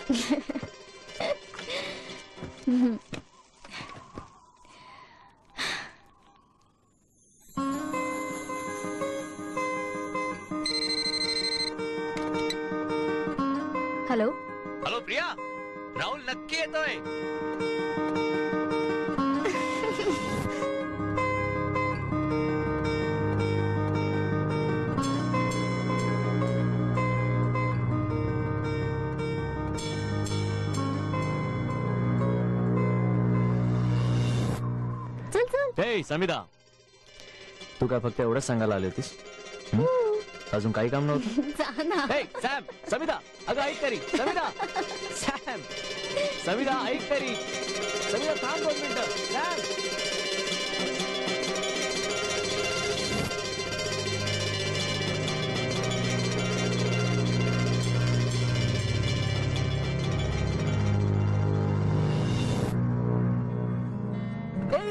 Hello hello Priya, Rahul नक्की येतोय. चल चल. हे समिधा, तू काय फक्त एवढंच सांगायला आली होतीस? अजून काही काम नव्हतं? जा ना. हे सॅम, समिधा, अगं ऐक तरी. समिधा, सॅम, समिधा ऐक तरी. समिधा थांब 2 मिनिटं. सॅम,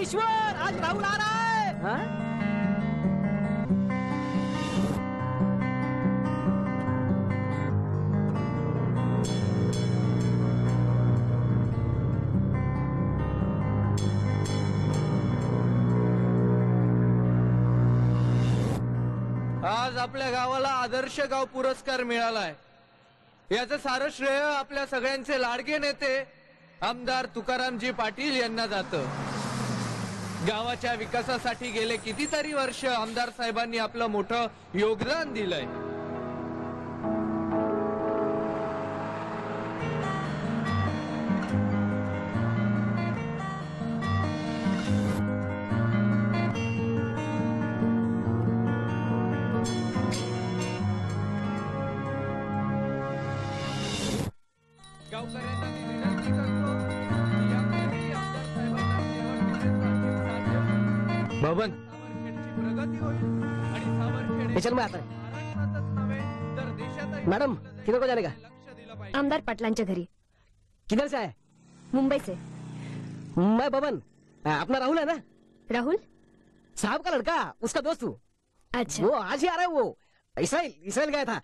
ईश्वर, आज राहुल आ रहा है. आज आपल्या गावाला आदर्श गाव पुरस्कार मिळालाय. याचं सारं श्रेय आपल्या सगळ्यांचे लाडके नेते आमदार तुकारामजी पाटील यांना जातं. गावाच्या विकासासाठी गेले कितीतरी वर्ष आमदार साहेबांनी आपलं मोठं योगदान दिलंय. गावकऱ्यांना मी विनंती करतो की यापुढेही आमदार साहेबांना शेवटपर्यंत साथ देऊन बबन, प्रगती होईल आणि सावरखेड चल मैं आता. महाराष्ट्रातच नव्हे तर देशातही मैडम, किधर को जाने का? लक्ष दिलं पाहिजे. आमदार पाटलांच्या घरी. किधर से आए? मुंबई से. मैं बबन. अपना राहुल है ना, राहुल? साहब का लड़का, उसका दोस्त हूँ. अच्छा. वो आज ही आ रहा है. वो इसराइल गया था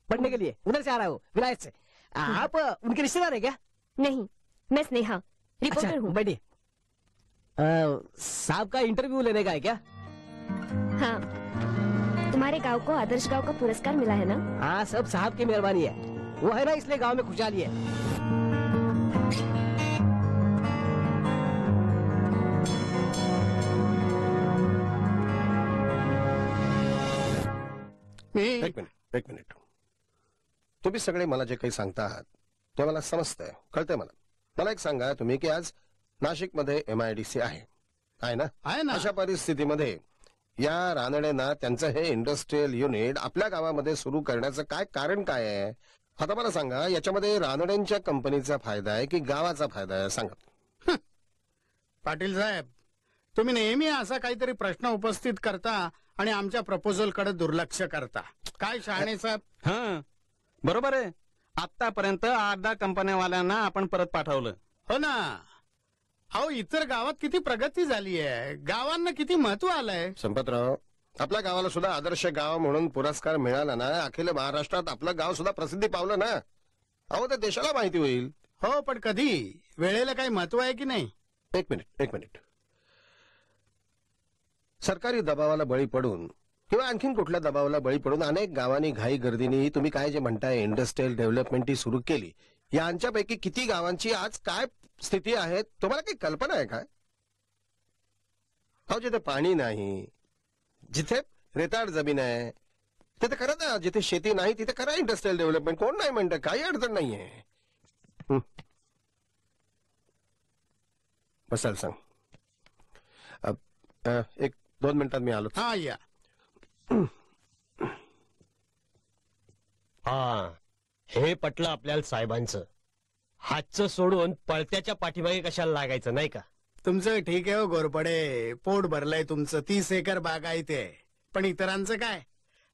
पढ़ने के लिए, उधर से आ रहा है वो, विलायत से. आप उनके रिश्तेदार है क्या? नहीं, मैं स्नेहा, रिपोर्टर अच्छा, हूँ. बैठिए. साहब का इंटरव्यू लेने का है क्या? हाँ, तुम्हारे गांव को आदर्श गांव का पुरस्कार मिला है ना? हाँ, सब साहब की मेहरबानी है. वो है ना, इसलिए गांव में खुशहाली है. एक मिनिट. तुम्ही सगळे मला जे काही सांगता आहात ते मला समजतंय, कळतंय मला. मला एक सांगा तुम्ही की आज नाशिकमध्ये MIDC आहे ना? अशा परिस्थितीमध्ये या रानडेंना त्यांचं हे इंडस्ट्रियल युनिट आपल्या गावामध्ये सुरू करण्याचं काय कारण काय आहे? आता मला सांगा, याच्यामध्ये रानडेंच्या कंपनीचा फायदा आहे की गावाचा फायदा आहे? सांगा. पाटील साहेब, तुम्ही नेहमी असा काहीतरी प्रश्न उपस्थित करता आणि आमच्या प्रपोजल कडे दुर्लक्ष करता. काय शहाणे साहेब? हा, बरोबर आहे. आतापर्यंत 8-10 कंपन्यावाल्यांना आपण परत पाठवलं. हो ना. अहो, इतर गावात किती प्रगती झाली आहे, गावांना किती महत्व आलंय. संपतराव, आपल्या गावाला सुद्धा आदर्श गाव म्हणून पुरस्कार मिळाला ना, अखिल महाराष्ट्रात आपलं गाव सुद्धा प्रसिद्धी पावलं ना. अहो, ते देशाला माहिती होईल. हो, पण कधी वेळेला काही महत्व आहे की नाही? एक मिनिट. सरकारी दबावाला बळी पडून किंवा आणखीन कुठल्या दबावाला बळी पडून अनेक गावांनी घाई गर्दीने तुम्ही काय जे म्हणताय इंडस्ट्रियल डेव्हलपमेंट ही सुरू केली. यांच्यापैकी किती गावांची आज काय स्थिती आहे तुम्हाला काही कल्पना आहे काय? अहो, जिथे पाणी नाही, जिथे रेताड जमीन आहे तिथे करा ना. जिथे शेती नाही तिथे करा इंडस्ट्रियल डेव्हलपमेंट. कोण नाही म्हणतं, काही अडचण नाहीये. बसायला सांग. 1-2 मिनिटात मी आलो. हा, या. हा, हे पटलं आपल्याला साहेबांचं. हातचं सोडून पळत्याच्या पाठीमागे कशाला लागायचं, नाही का? तुमचं ठीक आहे हो गोरपडे, पोट भरलंय तुमचं. 30 एकर बागायत आहे. पण इतरांचं काय?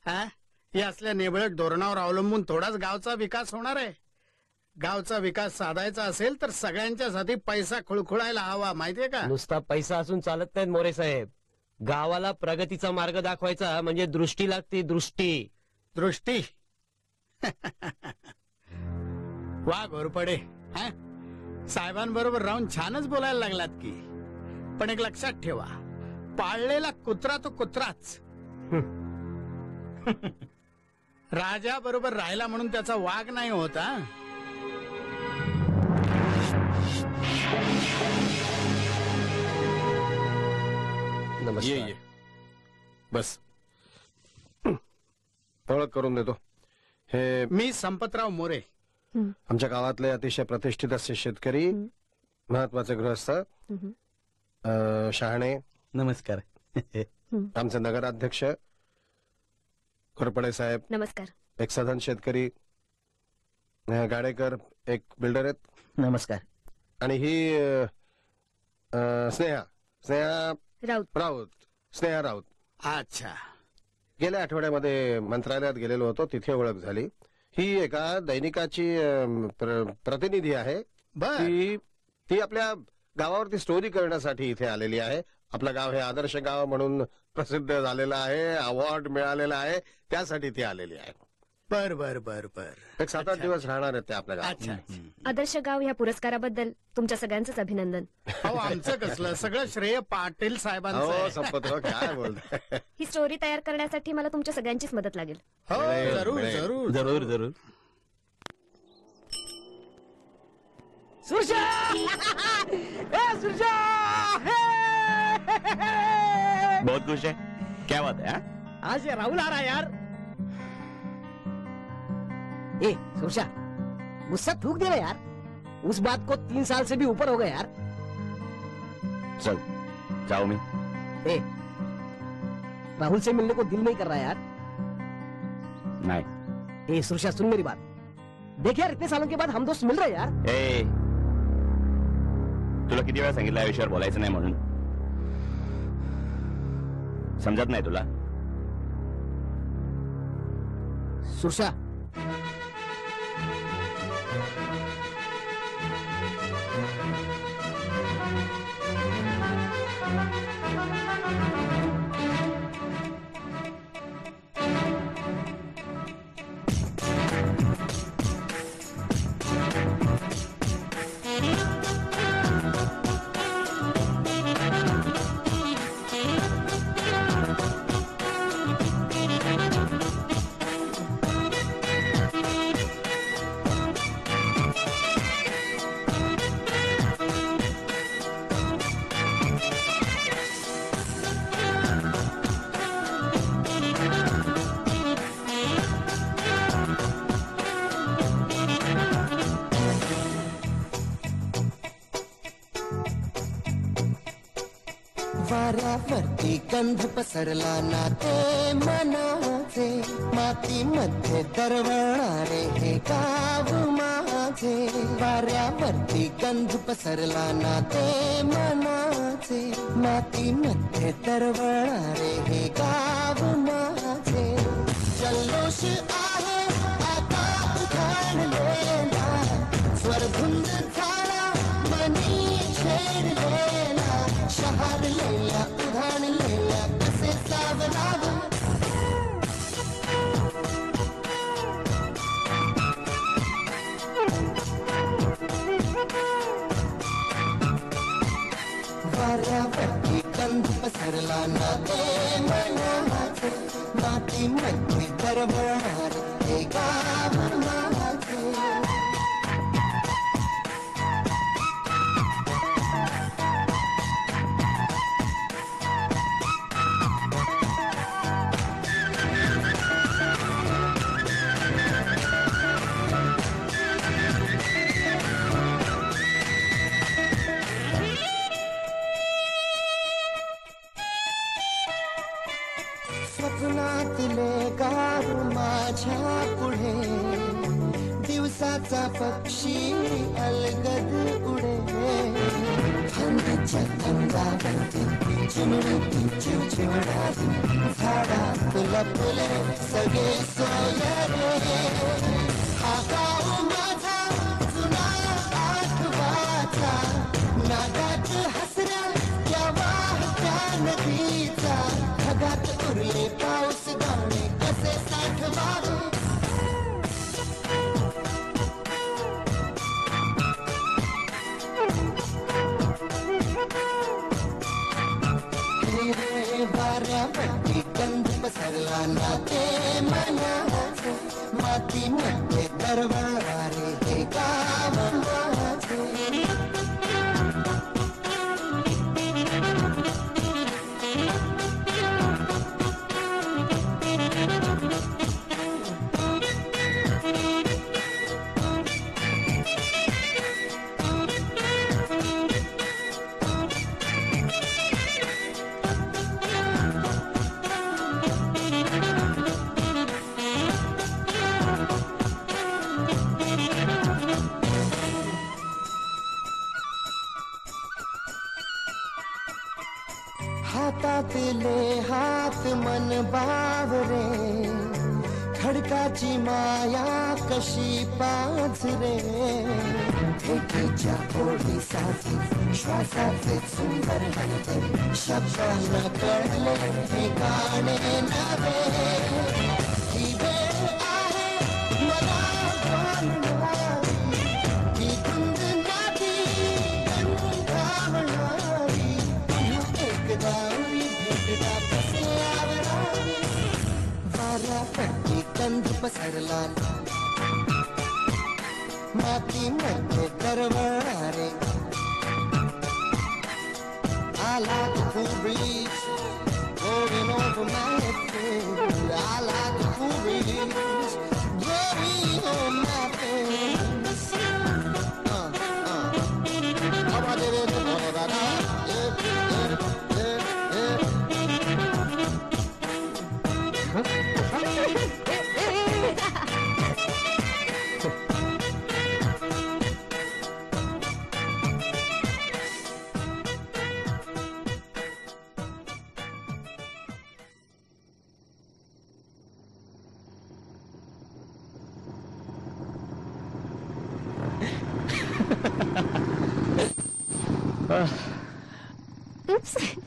हा, हे असल्या नेबळट धोरणावर अवलंबून थोडाच गावचा विकास होणार आहे. गावचा विकास साधायचा असेल तर सगळ्यांच्यासाठी पैसा खुळखुळायला हवा, माहितीये का? नुसता पैसा असून चालत नाहीत मोरे साहेब. गावाला प्रगतीचा मार्ग दाखवायचा म्हणजे दृष्टी लागते. दृष्टी. वा घोरपडे, साहेबांबरोबर राहून छानच बोलायला लागलात की. पण एक लक्षात ठेवा, पाळलेला कुत्रा तो कुत्राच. राजा बरोबर राहिला म्हणून त्याचा वाघ नाही होता. ये बस ओळख करून देतो. हे मी संपतराव मोरे. आमच्या गावातले अतिशय प्रतिष्ठित असे शेतकरी, महत्वाचे गृहस्थ, शहाणे. नमस्कार. आमचे नगराध्यक्ष घोरपडे साहेब, नमस्कार. एक सधन शेतकरी गाडेकर, एक बिल्डर आहेत. नमस्कार. आणि ही स्नेहा राऊत. स्नेहा राऊत. अच्छा. गेल्या आठवड्यामध्ये मंत्रालयात गेलेलो होतो, तिथे ओळख झाली. ही एका दैनिकाची प्रतिनिधी आहे. बर. ती आपल्या गावावरती स्टोरी करण्यासाठी इथे आलेली आहे. आपलं गाव हे आदर्श गाव म्हणून प्रसिद्ध झालेलं आहे, अवॉर्ड मिळालेला आहे, त्यासाठी ती आलेली आहे. बर बर बर बर. एक 7-8 दिवस राहणार आहेत ते आपल्या गावात. अच्छा. आदर्श गाव ह्या पुरस्काराबद्दल तुमच्या सगळ्यांचंच अभिनंदन. अहो, आमचं कसलं, सगळं श्रेय पाटील साहेबांचं हो आहे. संपतराव, काय बोलताय. ही स्टोरी तयार करण्यासाठी मला तुमच्या सगळ्यांचीच मदत लागेल. हो, मिळेल, जरूर मिळेल. जरूर जरूर जरूर. सुरशा ए सुरशा बहुत खुश है, क्या बात है? आज ये राहुल आ रहा है यार. ए सुरशा, गुस्सा थूक दे ना यार. उस बात को 3 साल से भी ऊपर हो गए यार. चल जाओ. मैं ए राहुल से मिलने को दिल नहीं कर रहा है यार. नहीं. ए सुरशा, सुन मेरी बात. देख यार, इतने सालों के बाद हम दोस्त मिल रहे हैं यार. ए तुला किती वेळा सांगितलं या विषयावर बोलायचं नाही म्हणून? समजत नाही तुला? सुरशा, वाऱ्यावरती गंध पसरला ना ते मनाचे, मातीमध्ये दरवळणारे हे गाव माझे. वाऱ्यावरती गंध पसरला ना ते मनाचे, मातीमध्ये दरवळणारे हे गाव माझे. जल्लोष आहे आता उधाणलेला, स्वरधुंद झाला मनी छेडलेला. शहारलेल्या उधाणलेल्या कसे सावरावं. वाऱ्यावरती गंध पसरला ना ते मनाचे, मातीमध्ये दरवळणार हे गाव माझे. स्वप्नातले गाव माझ्या पुढे, दिवसाचा पक्षी अलगद उडे. थंडीच्या थंडावरती चिमणी चिवचिवडावी, झाडात लपले सगळे सोयरे. हा गाव माझा जुना आठवाचा, नागात हसऱ्या त्या वाहत्या नदीचा. ढगात उरले पाऊस गाणे कसे साठवावे. हातले हात मन बावरे खडकाची माया कशी पाझरे भेटीच्या ओढीसाठी श्वासाचे सुंदर हंते शब्दांना कळले हे गाणे नवे ही वेळ आहे मला बोलणारी ही धुंद नाती गंधावणारी एकदा भेटला कसे आवरावी वारा पट्टी कंद पसरला माती मध्ये तरवणारे I like the cool breeze blowing over my face. I like the cool breeze blowing on my face. How about it?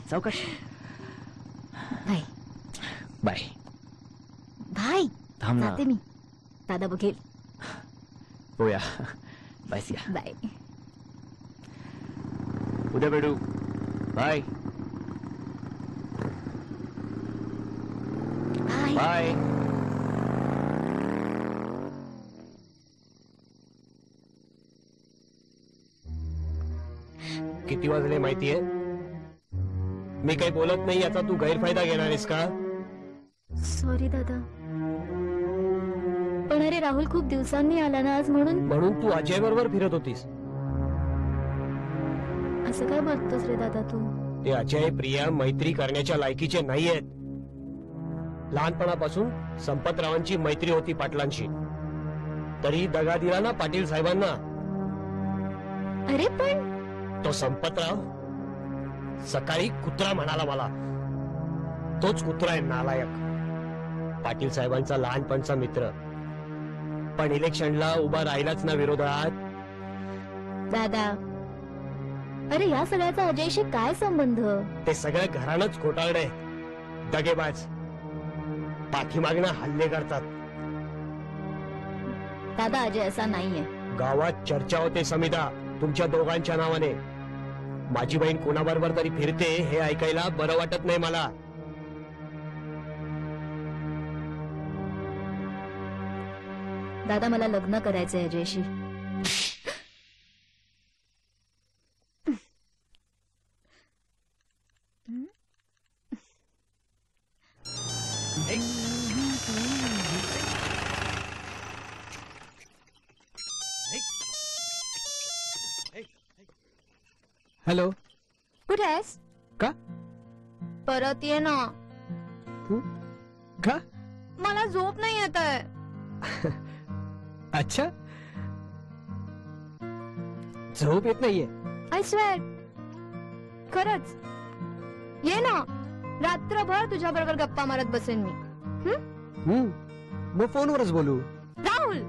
सावकाश. भाई बाय. भाई थांब ना. जाते मी. दादा बघेल. होया. बाय सिया. बाय. उद्या भेटू. बाय. बाय. बाय. किती वाजले माहितीये? मी काही बोलत नाही याचा तू गैरफायदा घेणार आहेस का? सॉरी दादा. पण अरे राहुल खूप दिवसांनी आला ना आज म्हणून तू अजय बरोबर फिरत होतीस. असं काय बघतोस रे दादा तू? ते अजय प्रिया मैत्री करण्याच्या लायकीचे नाहीयेत. लहानपणापासून संपतरावांची मैत्री होती पाटलांशी. तरी दगा दिला ना पाटील साहेबांना. अरे पण तो संपतराव सकाळी कुत्रा म्हणाला मला. तोच कुत्रा आहे नालायक. पाटील साहेबांचा लहानपणचा मित्र. पण इलेक्शनला उभा राहिलाच ना विरोधात. दादा अरे या सगळ्याचा अजयशी काय संबंध? ते सगळं घरानंच घोटाळलंय. दगेबाज पाठीमागनं हल्ले करतात. दादा अजय असा नाहीये. गावात चर्चा होते समिधा तुमच्या दोघांच्या नावाने. माझी बहीण कोणाबरोबर तरी फिरते हे ऐकायला बरं वाटत नाही मला. दादा मला लग्न करायचंय अजयशी. हॅलो. कुठे आहेस? का? परत ये ना. का? मला झोप नाही येत आहे. अच्छा झोप येत नाहीये? आय स्वेअर खरंच. ये ना. रात्रभर तुझ्या बरोबर गप्पा मारत बसेन मी. मग फोनवरच बोलू. राहुल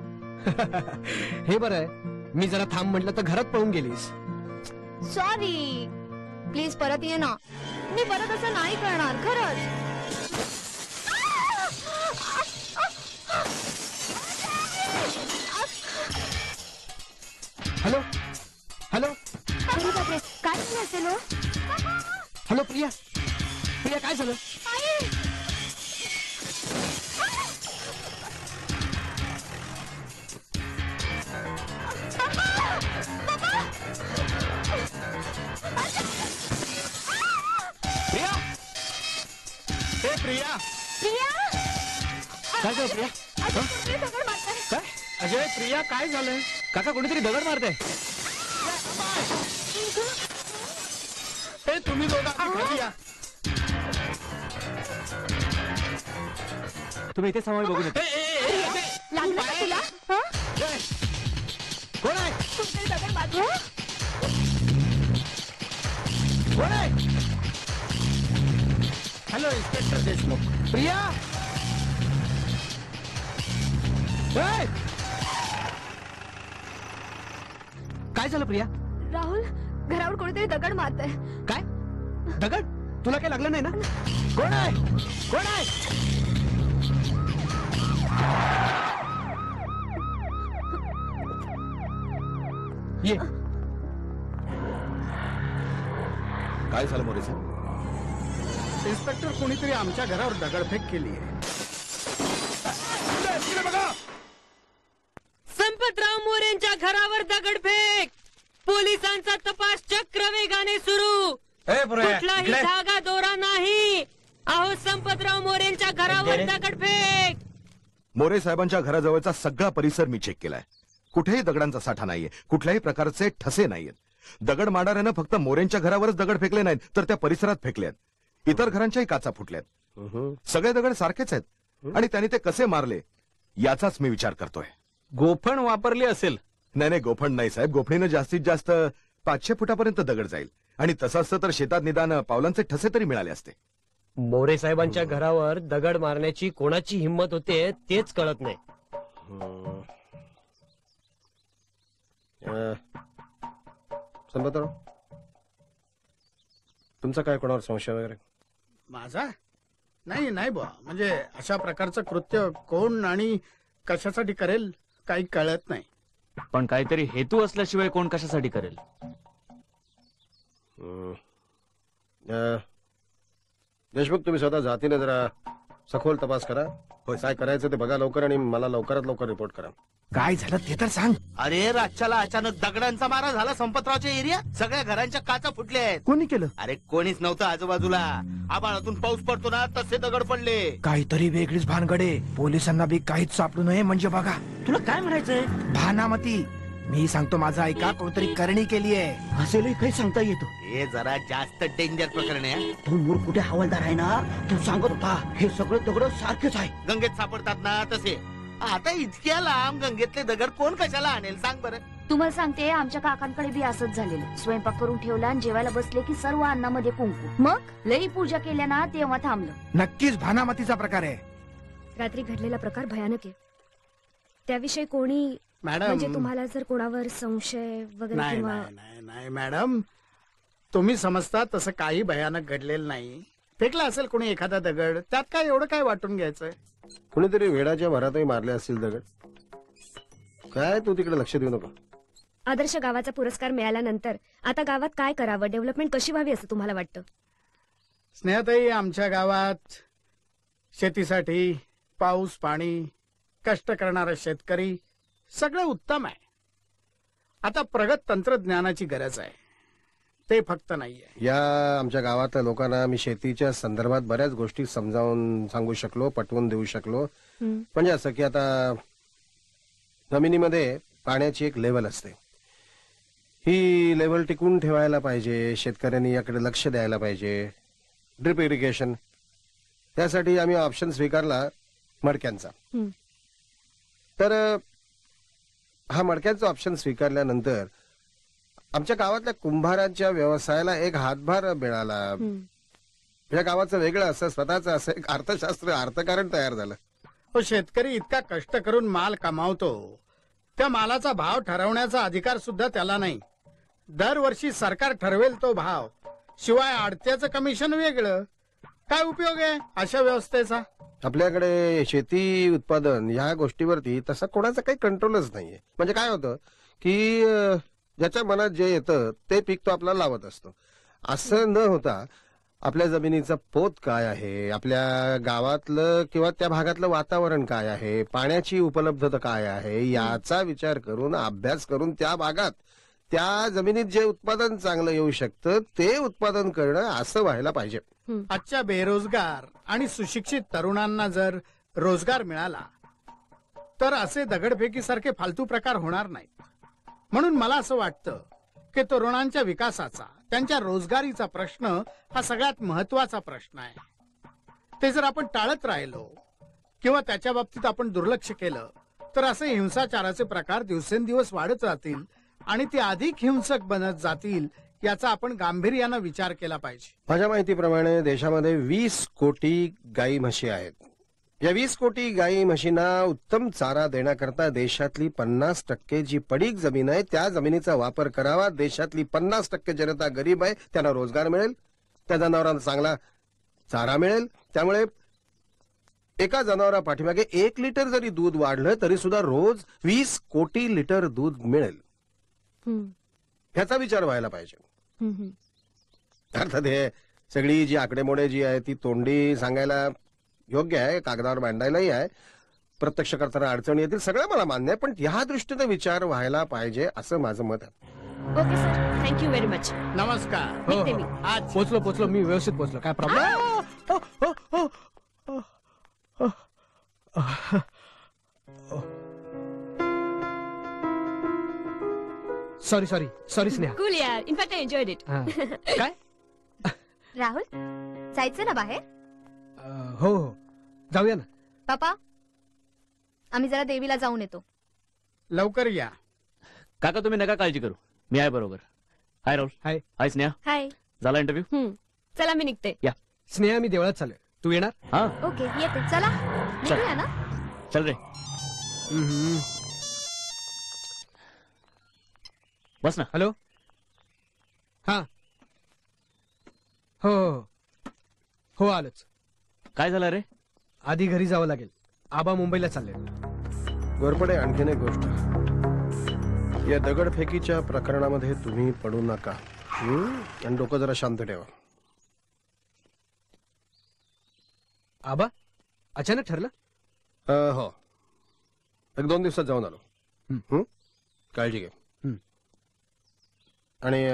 हे बरं आहे. मी जरा थांब म्हटलं तर घरात पळून गेलीस. सॉरी. प्लीज परत ये ना. मी परत असं नाही करणार खरंच. Hello hello. अरे बापरे काय झालं असेल? हॅलो प्रिया. प्रिया काय झालं? प्रिया. हे प्रिया. प्रिया काय झालं प्रिया? काय अजय प्रिया काय झालंय? काका कोणीतरी दगड मारते. हे तुम्ही दोघा खाली या. तुम्ही इथे सामावून बघू शकता. लागलं का तुला? कोण आहे? कुठे दगड मारतो? कोण आहे? Hello inspector Deshmukh. प्रिया ए! काय झालं प्रिया? राहुल घरावर कोणीतरी दगड मारतंय. काय दगड? तुला काय लागलं नाही ना? कोण आहे? कोण आहे? ये. काय झालं मोरे साहेब? इन्स्पेक्टर कोणीतरी आमच्या घरावर दगडफेक केली आहे. संपतराव मोरेंच्या घरावर दगडफेक. पोलिसांचा तपास चक्र वेगाने सुरू. कुठलाही धागा दोरा नाही. अहो संपतराव मोरेंच्या घरावर दगडफेक. मोरे साहेबांच्या घराजवळचा सगळा परिसर मी चेक केलाय. कुठेही दगडांचा साठा नाहीये, कुठल्याही प्रकारचे ठसे नाहीयेत. दगड मारणाऱ्यानं फक्त मोरेंच्या घरावरच दगड फेकले नाहीत, तर त्या परिसरात फेकल्यात. इतर घरांच्याही काचा फुटल्यात. सगळे दगड सारखेच आहेत आणि त्यांनी ते कसे मारले याचाच मी विचार करतोय. गोफण वापरली असेल. नाही गोफण नाही साहेब. गोफणीनं जास्तीत जास्त 500 फुटापर्यंत दगड जाईल आणि तसं असतं तर शेतात निदान पावलांचे ठसे तरी मिळाले असते. मोरे साहेबांच्या घरावर दगड मारण्याची कोणाची हिंमत होते तेच कळत नाही. संपतराव, तुमचा काय कोणावर संशय वगैरे? माझा नाही नाही बुवा. म्हणजे अशा प्रकारचं कृत्य कोण आणि कशासाठी करेल काही कळत नाही. पण काहीतरी हेतू असल्याशिवाय कोण कशासाठी करेल? देशमुख, तुम्ही स्वतः जातीने जरा सखोल तपास करा. काय करायचं ते बघा लवकर आणि मला लवकरात लवकर रिपोर्ट करा. काय झालं ते तर सांग. अरे रातच्याला अचानक दगडांचा मारा झाला संपतरावच्या एरियात. सगळ्या घरांच्या काचा फुटल्या आहेत. कोणी केलं? अरे कोणीच नव्हतं आजूबाजूला. आबाळातून पाऊस पडतो ना तसे दगड पडले. काहीतरी वेगळीच भानगडे. पोलिसांना बी काहीच सापडू नये म्हणजे बघा. तुला काय म्हणायचंय? भानामती, मी सांगतो माझं ऐका. कोणतरी करणी केली आहे. असेल काही सांगता येतो. हे जरा जास्त डेंजर प्रकरण आहे. तो मूर्खुटे हवालदार आहे ना, तो सांगत होता हे सगळे दगड सारखेच आहे. गंगेत सापडतात ना तसे. आता इतक्या लांब गंगेतले दगड कोण कशाला आणेल सांग बरं. तुम्हाला सांगते आमच्या काकांकडे बी असंच झालेलं. स्वयंपाक करून ठेवला आणि जेवायला बसले की सर्व अन्नामध्ये कुंकू. मग लई पूजा केल्या ना तेव्हा थांबलं. नक्कीच भानामतीचा प्रकार आहे. रात्री घडलेला प्रकार भयानक आहे. त्याविषयी कोणी मॅडम, म्हणजे तुम्हाला जर कोणावर संशय वगैरे नाही किंवा नाही नाही मॅडम, तुम्ही समजता तसं काही भयानक घडलेलं नाही. फेकला असेल कोणी एखादा दगड, त्यात काय एवढं काय वाटून घ्यायचंय. कुणीतरी वेडाच्या भरातही मारले असतील दगड. काय तू तिकडे लक्ष देऊ नको. आदर्श गावाचा पुरस्कार मिळाल्यानंतर आता गावात काय करावं, डेव्हलपमेंट कशी व्हावी असं तुम्हाला वाटतं? स्नेहताई, आमच्या गावात शेतीसाठी पाऊस पाणी, कष्ट करणारा शेतकरी सगळं उत्तम आहे. आता प्रगत तंत्रज्ञानाची गरज आहे, ते फक्त नाहीये. या आमच्या गावातल्या लोकांना मी शेतीच्या संदर्भात बऱ्याच गोष्टी समजावून सांगू शकलो, पटवून देऊ शकलो. म्हणजे असं की आता जमिनीमध्ये पाण्याची एक लेवल असते. ही लेवल टिकून ठेवायला पाहिजे. शेतकऱ्यांनी याकडे लक्ष द्यायला पाहिजे. ड्रिप इरिगेशन, त्यासाठी आम्ही ऑप्शन स्वीकारला मडक्यांचा. तर हा मडक्यांचा ऑप्शन स्वीकारल्यानंतर आमच्या गावातल्या कुंभारांच्या व्यवसायाला एक हातभार मिळाला. या गावाचं वेगळं असं स्वतःच असं एक अर्थशास्त्र, अर्थकारण तयार झालं. तो शेतकरी इतका कष्ट करून माल कमावतो, त्या मालाचा भाव ठरवण्याचा अधिकार सुद्धा त्याला नाही. दरवर्षी सरकार ठरवेल तो भाव, शिवाय आडत्याचं कमिशन वेगळं. काय उपयोग आहे अशा व्यवस्थेचा? आपल्याकडे शेती उत्पादन या गोष्टीवरती तसा कोणाचा काही कंट्रोलच नाहीये. म्हणजे काय होतं की ज्याच्या मनात जे येतं ते पीक तो आपल्याला लावत असतो. असं न होता आपल्या जमिनीचा पोत काय आहे, आपल्या गावातलं किंवा त्या भागातलं वातावरण काय आहे, पाण्याची उपलब्धता काय आहे, याचा विचार करून, अभ्यास करून त्या भागात त्या जमिनीत जे उत्पादन चांगलं येऊ शकतं ते उत्पादन करणं, असं व्हायला पाहिजे. आजच्या बेरोजगार आणि सुशिक्षित तरुणांना जर रोजगार मिळाला तर असे दगडफेकीसारखे फालतू प्रकार होणार नाहीत. म्हणून मला असं वाटतं की तरुणांच्या विकासाचा, त्यांच्या रोजगारीचा प्रश्न हा सगळ्यात महत्वाचा प्रश्न आहे. ते जर आपण टाळत राहिलो किंवा त्याच्या बाबतीत आपण दुर्लक्ष केलं तर असे हिंसाचाराचे प्रकार दिवसेंदिवस वाढत राहतील आणि ते अधिक हिंसक बनत जातील याचा आपण गांभीर्यानं विचार केला पाहिजे. माझ्या माहितीप्रमाणे देशामध्ये 20 कोटी गाई म्हशी आहेत. या 20 कोटी गाई म्हशींना उत्तम चारा देण्याकरता देशातली 50% जी पडीक जमीन आहे त्या जमिनीचा वापर करावा. देशातली 50% जनता गरीब आहे, त्यांना रोजगार मिळेल, त्या जनावरांना चांगला चारा मिळेल. त्यामुळे एका जनावरा पाठीमागे 1 लिटर जरी दूध वाढलं तरी सुद्धा रोज 20 कोटी लिटर दूध मिळेल. ह्याचा विचार व्हायला पाहिजे. अर्थात हे सगळी जी आकडेमोडे जी आहे ती तोंडी सांगायला योग्य आहे, कागदावर मांडायलाही आहे, प्रत्यक्ष करताना अडचणी येतील, सगळं मला मान्य आहे, पण ह्या दृष्टीने विचार व्हायला पाहिजे असं माझं मत आहे. Okay sir, thank you very much. नमस्कार. निघते मी. आज पोचलो मी व्यवस्थित पोचलो. काय प्रॉब्लेम? सॉरी स्नेहा. कूल यार, इनफॅक्ट आय एन्जॉयड इट. काय? राहुल जायचं ना बाहेर? हो जाऊया ना. पापा आम्ही जरा देवीला जाऊन येतो. लवकर या. काका तुम्ही नका काळजी करू, मी आहे बरोबर. हाय राहुल. हाय. हाय स्नेहा. हाय. झाला इंटरव्ह्यू? चला मी निघते. या. स्नेहा मी देवळात चाललोय, तू येणार? हा ओके येते. चला निघूया ना. चल रे. बस ना. हॅलो. हा हो आलोच. काय झालं रे? आधी घरी जावं लागेल, आबा मुंबईला चालले. गोरपडे आणखीन एक गोष्ट, या दगडफेकीच्या प्रकरणामध्ये तुम्ही पडू नका आणि डोकं जरा शांत ठेवा. आबा अचानक ठरलं? हो, 1-2 दिवसात जाऊन आलो. काळजी घे. आणि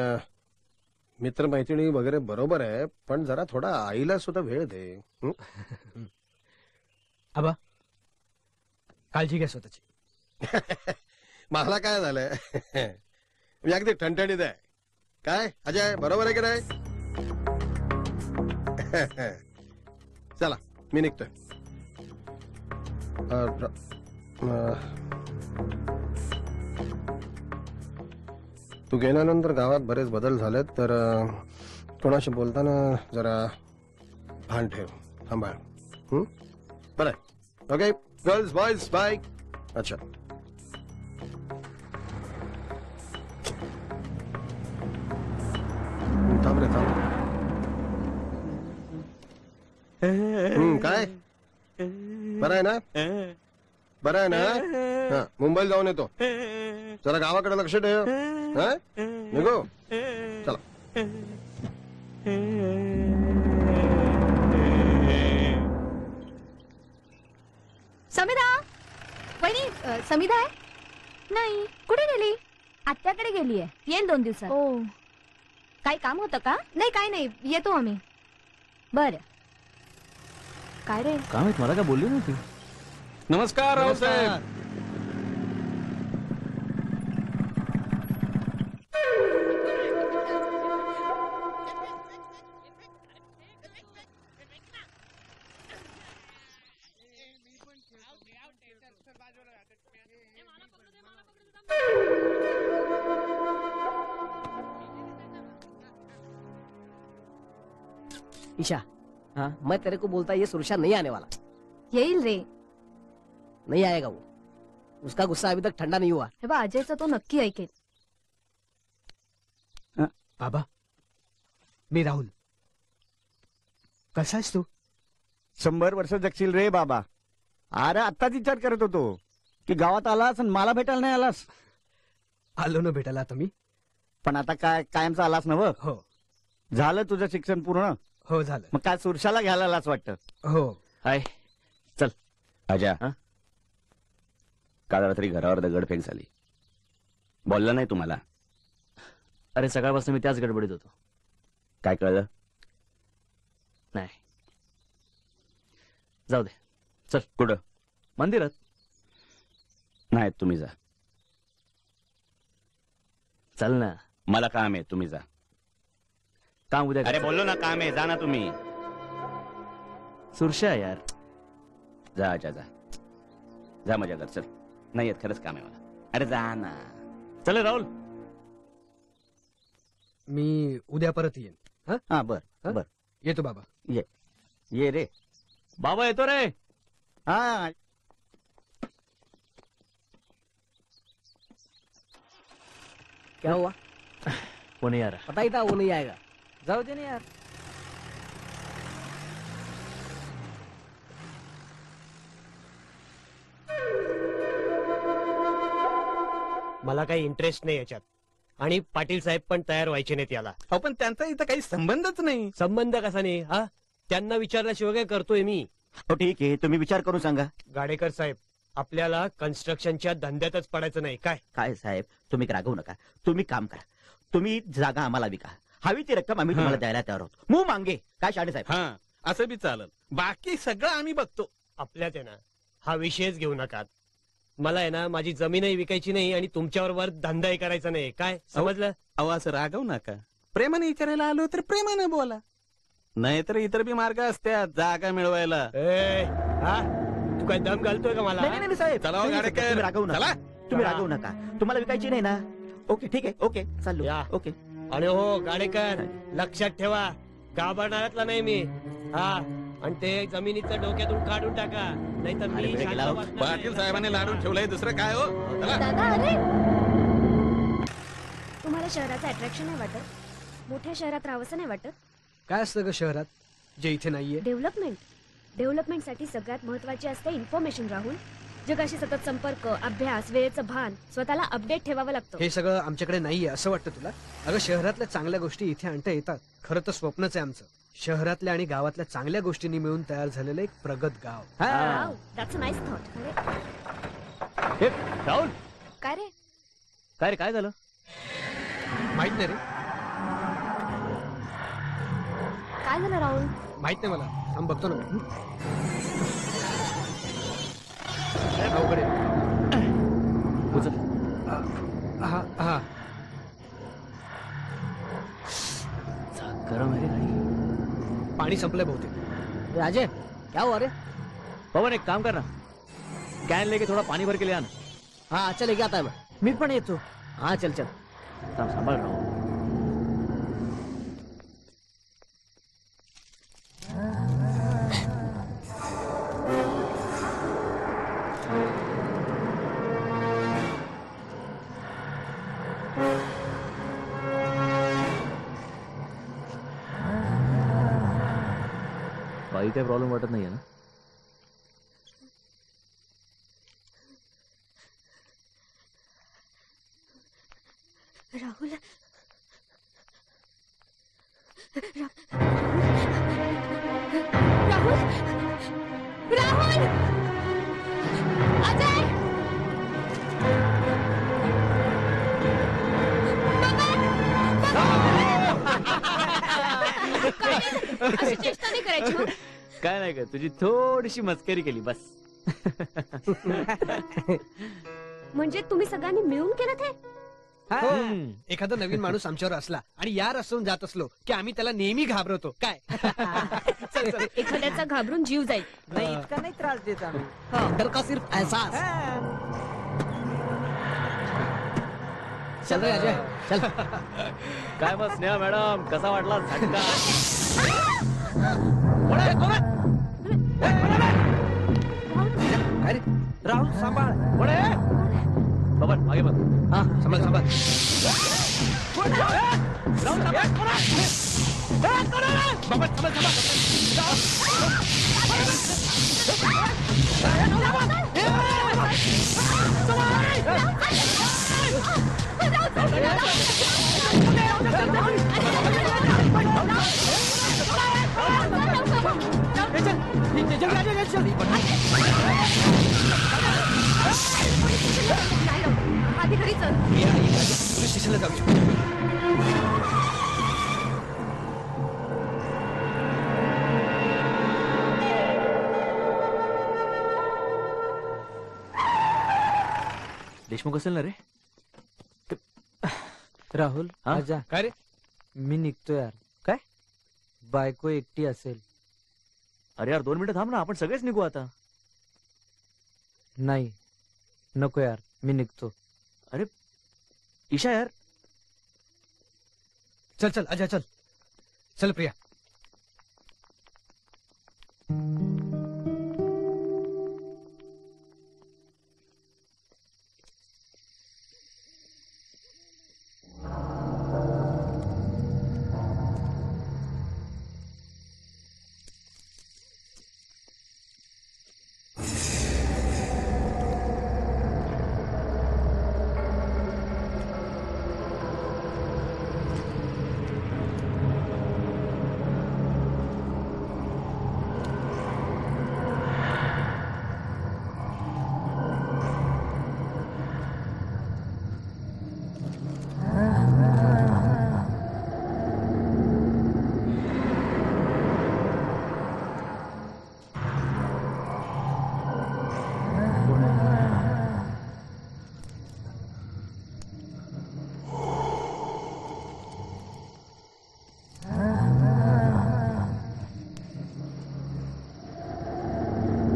मित्रमैत्रिणी वगैरे बरोबर आहे, पण जरा थोडा आईला सुद्धा वेळ दे. आबा काळजी घ्या स्वतःची. मला काय झालंय, मी अगदी ठणठणीत आहे. काय अजय, बरोबर आहे की नाही? चला मी निघतोय. तू गेल्यानंतर गावात बरेच बदल झालेत, तर कोणाशी बोलताना जरा भान ठेव, सांभाळ. बरं, ओके गर्ल्स बॉयज बाय. अच्छा थांब रे थांब. काय बरं आहे ना? बरं आहे ना? हा, मुंबईला जाऊन येतो. जरा गावाकडे लक्ष ठेव. निघो. चला. समिधा, वहिनी समिधा आहे? नाही, कुठे गेली? आत्याकडे गेलीये, येईल 2 दिवसात. ओ, काही काम होतं का? नाही काही नाही, येतो आम्ही. बर. काय रे? काय माहित, मला काय बोलली नव्हती. नमस्कार राव साहेब. ईशा, मैं तेरे को बोलता ये सुरक्षा नहीं आने वाला. येईल रे. नहीं आएगा वो, उसका गुस्सा अभी तक ठंडा नहीं हुआ. हे बा, अजयचं तो नक्की ऐकेल. बाबा, मी राहुल. कसा आहेस तू? 100 वर्ष जगशील रे बाबा. अरे आत्ताच विचार करत होतो की गावात आलास आणि मला भेटायला नाही आलास. आलो ना भेटायला तुम्ही. पण आता काय कायमचा आलास ना? हो. झालं तुझं शिक्षण पूर्ण? हो झालं. मग काय सुरशाला घ्यायला आलास वाटतं? हो. हाय, चल. अजा, काल रात्री घरावर दगडफेक झाली, बोलला नाही तुम्हाला? अरे सकाळपासून मी त्याच गडबडीत होतो. काय कळलं नाही? जाऊ दे, चल. कुठं? मंदिरात. नाही, तुम्ही जा. चल ना. मला काम आहे, तुम्ही जा. काम उद्या. अरे बोललो ना, काम आहे, जा ना तुम्ही. सुरशा यार. जा जा जा जा, मजा कर. चल. नाही येत, खरंच काम आहे मला. अरे जा ना. चल राहुल. मी उद्या परत येईन. हा बर बर येतो बाबा. ये रे बाबा येतो रे. हा क्या हुआ? वो नहीं आ रहा. पता ही था वो नहीं आएगा. जाऊ दे ना यार. मला काही इंटरेस्ट नाही याच्यात. आणि पाटील साहेब पण तयार व्हायचे नाहीत याला. पण त्यांचा इथं काही संबंधच नाही. संबंध कसा नाही? हा, त्यांना विचारल्याशिवाय काय करतोय मी? हो ठीक आहे, तुम्ही विचार करून सांगा. गाडेकर साहेब, आपल्याला कन्स्ट्रक्शनच्या धंद्यातच पडायचं नाही काय? काय साहेब, तुम्ही रागवू नका. तुम्ही काम करा. तुम्ही जागा आम्हाला विका. हवी ती रक्कम आम्ही तुम्हाला द्यायला तयार आहोत. मुंह मांगे. काय शाळे साहेब? हा, असं बी चालेल. बाकी सगळं आम्ही बघतो. आपल्यात आहे ना, हा विषयच घेऊ नका. मला आहे ना, माझी जमीनही विकायची नाही आणि तुमच्यावर वर धंदाही करायचा नाही. काय समजलं? अहो असं रागवू नका. प्रेमाने विचारायला आलो तर प्रेमाने बोला. नाहीतर इतर बी मार्ग असतात जागा मिळवायला. तू काय दम घालतोय का मला? नाही साहेब, चला हो, गाडेकर. तुम्ही रागवू नका. चला. तुम्ही रागवू नका. तुम्हाला विकायची नाही ना? ओके ठीक आहे. ओके चालू. ओके. आणि हो गाडेकर, लक्षात ठेवा, गाभारणाऱ्यातला नाही मी. हा, आणि ते जमिनीचं डोक्यातून काढून टाका, नाहीतर मी शांत बसणार नाही. पाटील साहेबांनी लाडून ठेवलंय, दुसरं काय हो? चला. दादा अरे तुम्हाला शहराचं अट्रॅक्शन नाही वाटत? मोठ्या शहरात राहावंसं नाही वाटत? काय असतं ग शहरात जे इथे नाहीये? डेव्हलपमेंटसाठी सगळ्यात महत्वाची असते इन्फॉर्मेशन. राहुल, जगाशी सतत संपर्क, अभ्यास, वेळेचं भान, स्वतःला अपडेट ठेवावं लागतं. हे सगळं आमच्याकडे नाहीये असं वाटतं तुला? अगं शहरातल्या चांगल्या गोष्टी इथे आणता येतात. खरं तर स्वप्नच आहे आमचं, शहरातल्या आणि गावातल्या चांगल्या गोष्टींनी मिळून तयार झालेलं एक प्रगत गाव. Wow, that's a nice thought. Rahul, काय रे? काय रे, काय झालं? माहित नाही रे. काय झालं राहुल? माहित नाही मला. थांब बघतो ना. अवघड आहे. उचल. हा हा. गरम आहे रे गाडी. पाणी संपलंय बहुतेक. राजे, क्या हुआ रे? पवन एक काम कर ना, कैन लेके थोड़ा पानी भर के ले आना. हाँ चले गया आता मैं. मी पण येतो. हाँ चल चल. सांभाळ राहू. बाकी काही प्रॉब्लेम वाटत नाहीये ना? राहुल, राहुल, राहुल, अजय, अशी चेष्टा नाही करायची हो. काय नाही का, तुझी थोडीशी मस्करी केली बस. म्हणजे तुम्ही सगळ्यांनी मिळून केलं ते? एखादा नवीन माणूस आमच्यावर असला आणि यार असून जात असलो की आम्ही त्याला नेहमी घाबरवतो. काय चल चल. एखाद्याचा घाबरून जीव जाईल. नाही, इतका नाही त्रास देत आम्ही. डर का सिर्फ एहसास. चल रे अजय चल. काय मग स्नेहा मॅडम, कसा वाटला झटका? काय रे? राहुल सांभाळ. बाबा मागे बघ. हा सांभाळ सांभाळ. आधी घरी चल. पोलीस स्टेशनला जाऊ शकतो. देशमुख असेल ना रे? राहुल, हा? आजा. काय रे? मी निघतो यार. काय? बायको एकटी असेल. अरे यार 2 मिनिटं थांब ना, आपण सगळेच निघू आता. नाही नको यार, मी निघतो. अरे ईशा यार. चल चल अजय चल चल प्रिया.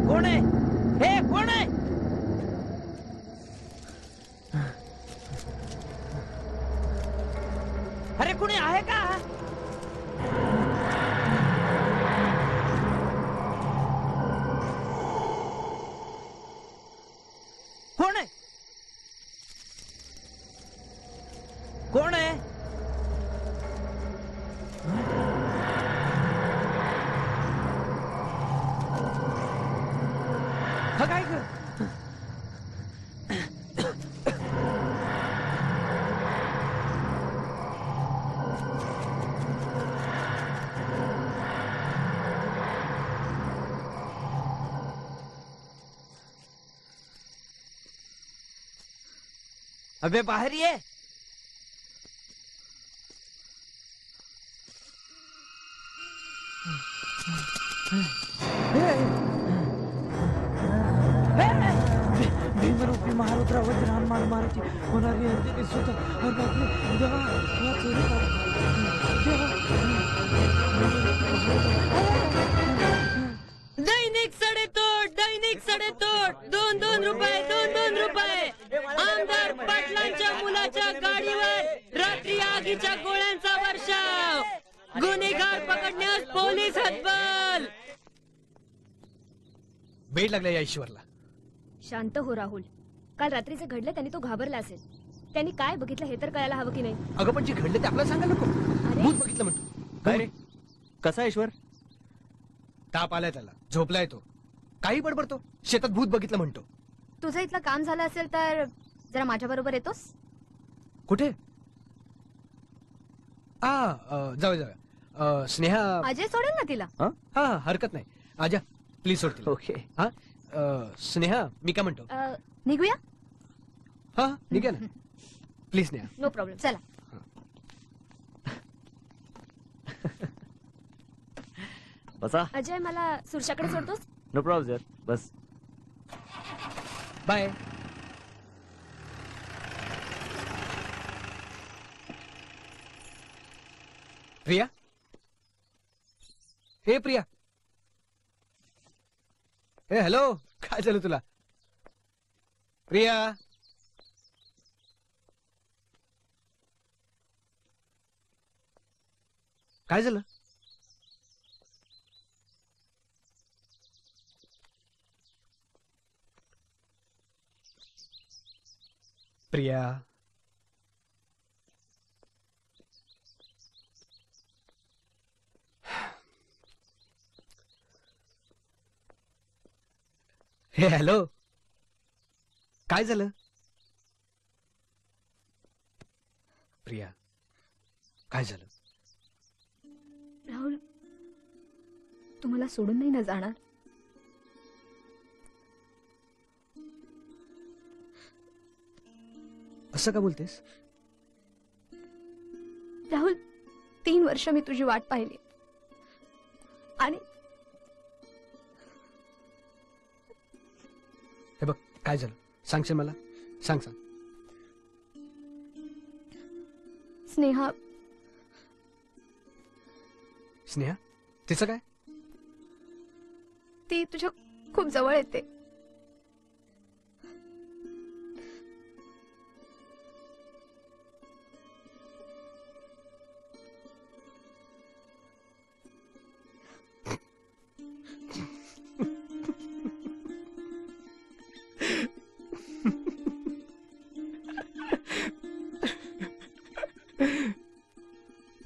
कोण आहे हे कोण आहे? अरे कोणी आहे का? कोण आहे? कोण आहे? हा काय ग? अबे बाहेर ये. भीमरूपी महारुद्रा वज्रहान मार मारुती होणारी अंजनी सुत देवा दैनिक सडेतोड 2-2 रुपये 2-2 रुपये. आमदार पाटलांच्या मुलाच्या गाडीवर रात्री आगीच्या गोळ्यांचा वर्षाव. गुन्हेगार पकडण्यास पोलीस हतबल. बेड लागला या ईश्वरला. शांत हो राहुल. काल रात्रीचे घडलं त्यांनी तो घाबरला असेल. त्यांनी काय बघितलं हे तर कळायला हवं की नाही. अगं पण जे घडलं ते आपल्याला सांगायला नको. भूत बघितलं म्हणतो. काय रे कसा ईश्वर? ताप आलाय त्याला. झोपलाय तो. काही बडबडतो. शेतात भूत बघितलं म्हणतो. तुझं इथलं काम झालं असेल तर जरा माझ्या बरोबर येतोस? कुठे? जाऊ स्नेहा. अजय सोडेल ना तिला. हा हरकत नाही. आजा प्लीज सोड तिला. ओके. हा स्नेहा मी काय म्हणतो. निघूया. हा निघा ना प्लीज स्नेहा. No problem. चला. बसा. अजय मला सुरशाकडे सोडतोस? No problem sir. बस. बाय. प्रिया. हे प्रिया. हे हॅलो. काय झालं तुला? प्रिया. काय झालं? प्रिया. हे हॅलो. काय झालं? प्रिया काय झालं? राहुल तुम्हाला सोडून नाही ना जाणार? असं का बोलतेस? राहुल 3 वर्ष मी तुझी वाट पाहिली आणि हे बघ काय झालं सांगशील मला? सांग. स्नेहा. स्नेहा तिचं काय? ती तुझ्या खूप जवळ येते.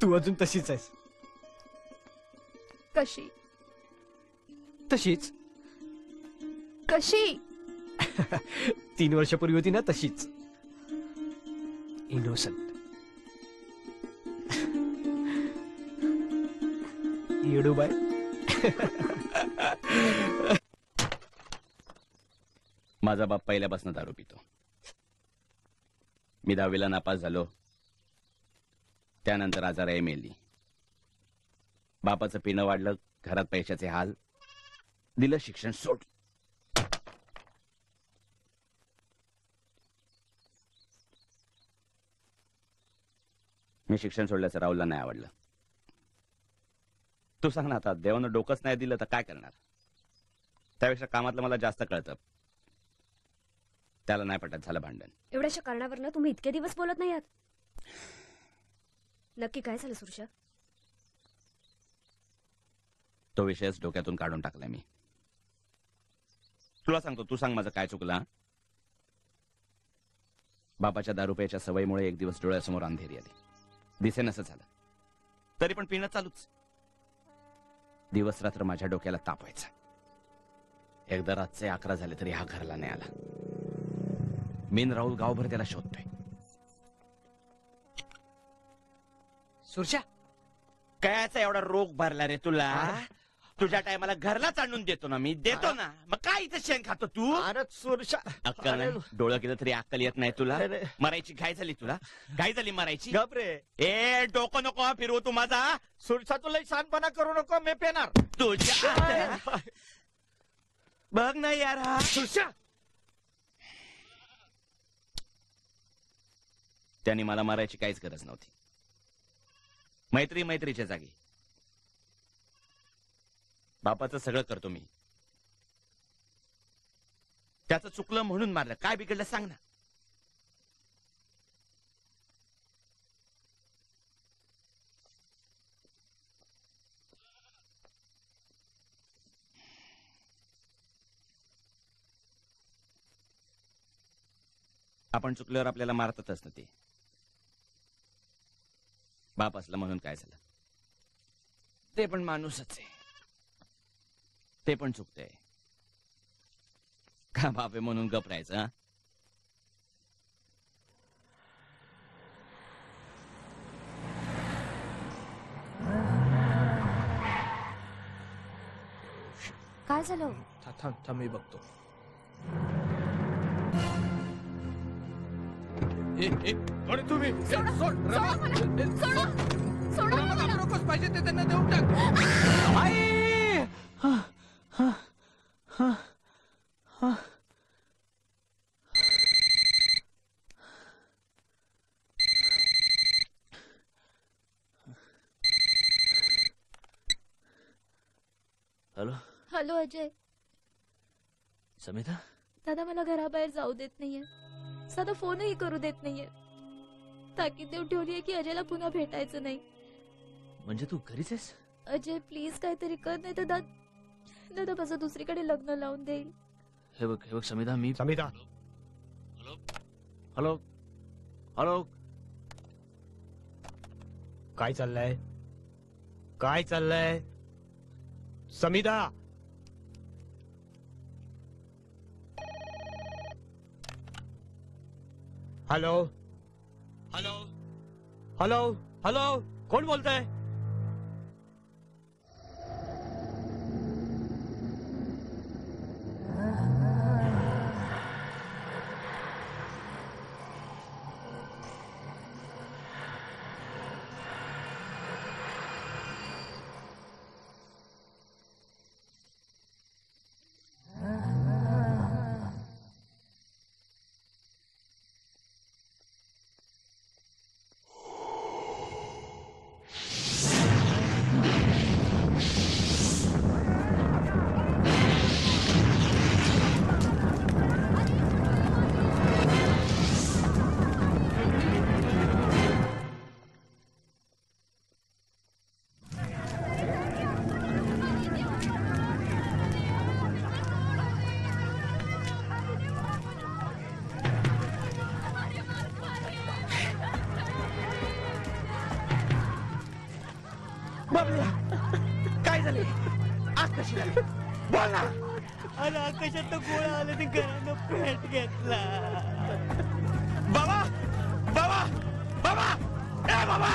तू अजून तशीच आहेस. कशी तशीच कशी 3 वर्षापूर्वी होती ना तशीच. इनोसंट. येडूबाई. माझा बाप पहिल्यापासून दारू पितो. मी 10वीला नापास झालो. त्यानंतर आजाराई मेली. बापाचं पिणं वाढलं, घरात पैशाचे हाल, दिलं शिक्षण सोड. मी शिक्षण सोडल्याचं राहुलला नाही आवडलं. तू सांग ना, आता देवानं डोकंच नाही दिलं तर काय करणार. त्यापेक्षा कामातलं मला जास्त कळतं. त्याला नाही पटत, झालं भांडण. एवढ्याशा कारणावरनं तुम्ही इतके दिवस बोलत नाही आहात. नक्की काय झालं सुरशा? तो विषयच डोक्यातून काढून टाकलाय मी. तुला सांगतो, तू सांग माझं काय चुकलं. बापाच्या दारू प्यायच्या सवयीमुळे एक दिवस डोळ्यासमोर अंधेरी आली. दिसेनसं झालं, तरी पण पिणं चालूच. दिवस रात्र माझ्या डोक्याला ताप व्हायचा. एकदा रातचे 11 झाले तरी हा घरला नाही आला. मीन राहुल गावभर त्याला शोधतोय. सुरशा, कायचा एवढा रोग भरला रे तुला? तुझ्या टायमाला घरलाच आणून देतो ना मी, देतो ना. मग काय इथं शेण खातो तू? अरे सुरशा, अक्कल नाही? डोळं केलं तरी अक्कल येत नाही तुला? मरायची घाय झाली तुला? घाय झाली मरायची? गपरे. ए डोकं नको फिरवू तू माझा. सुरशा, तुला शानपणा करू नको, मी पेणार तुझ्या बघ ना यार. हा सुरशा, त्यांनी मला मारायची काहीच गरज नव्हती. मैत्री मैत्रीच्या जागी. बापाचं सगळं करतो मी. त्याचं चुकलं म्हणून मारलं. काय बिघडलं सांग ना. आपण चुकल्यावर आपल्याला मारतातच ना ते. बाप असला म्हणून काय झालं? ते पण माणूसच आहे. ते पण चुकतंय का? बाप आहे म्हणून गप राहायचं? काय झालं? थांब मी बघतो. कोणी तुम्ही? नकोच पाहिजे ते त्यांना देऊन टाक. Hello hello Ajay. समिता, दादा मला घराबाहेर जाऊ देत नाहीये. साधा फोनही करू देत नाहीये. ताकीद देऊन ठेवलीये की अजयला पुन्हा भेटायचं नाही. म्हणजे तू घरीच आहेस? अजय प्लीज काहीतरी कर, नाही तर दादा माझं दुसरीकडे लग्न लावून देईल. हे बघ समिता, मी समिता. हॅलो हॅलो, काय चाललंय? काय चाललंय Samita? Hello hello hello hello, कोण बोलतंय? काय झाले आग कशी लागली बोल ना. अरे आकाशात गोळा आले ते घरानं पेट घेतला. बाबा बाबा बाबा ए बाबा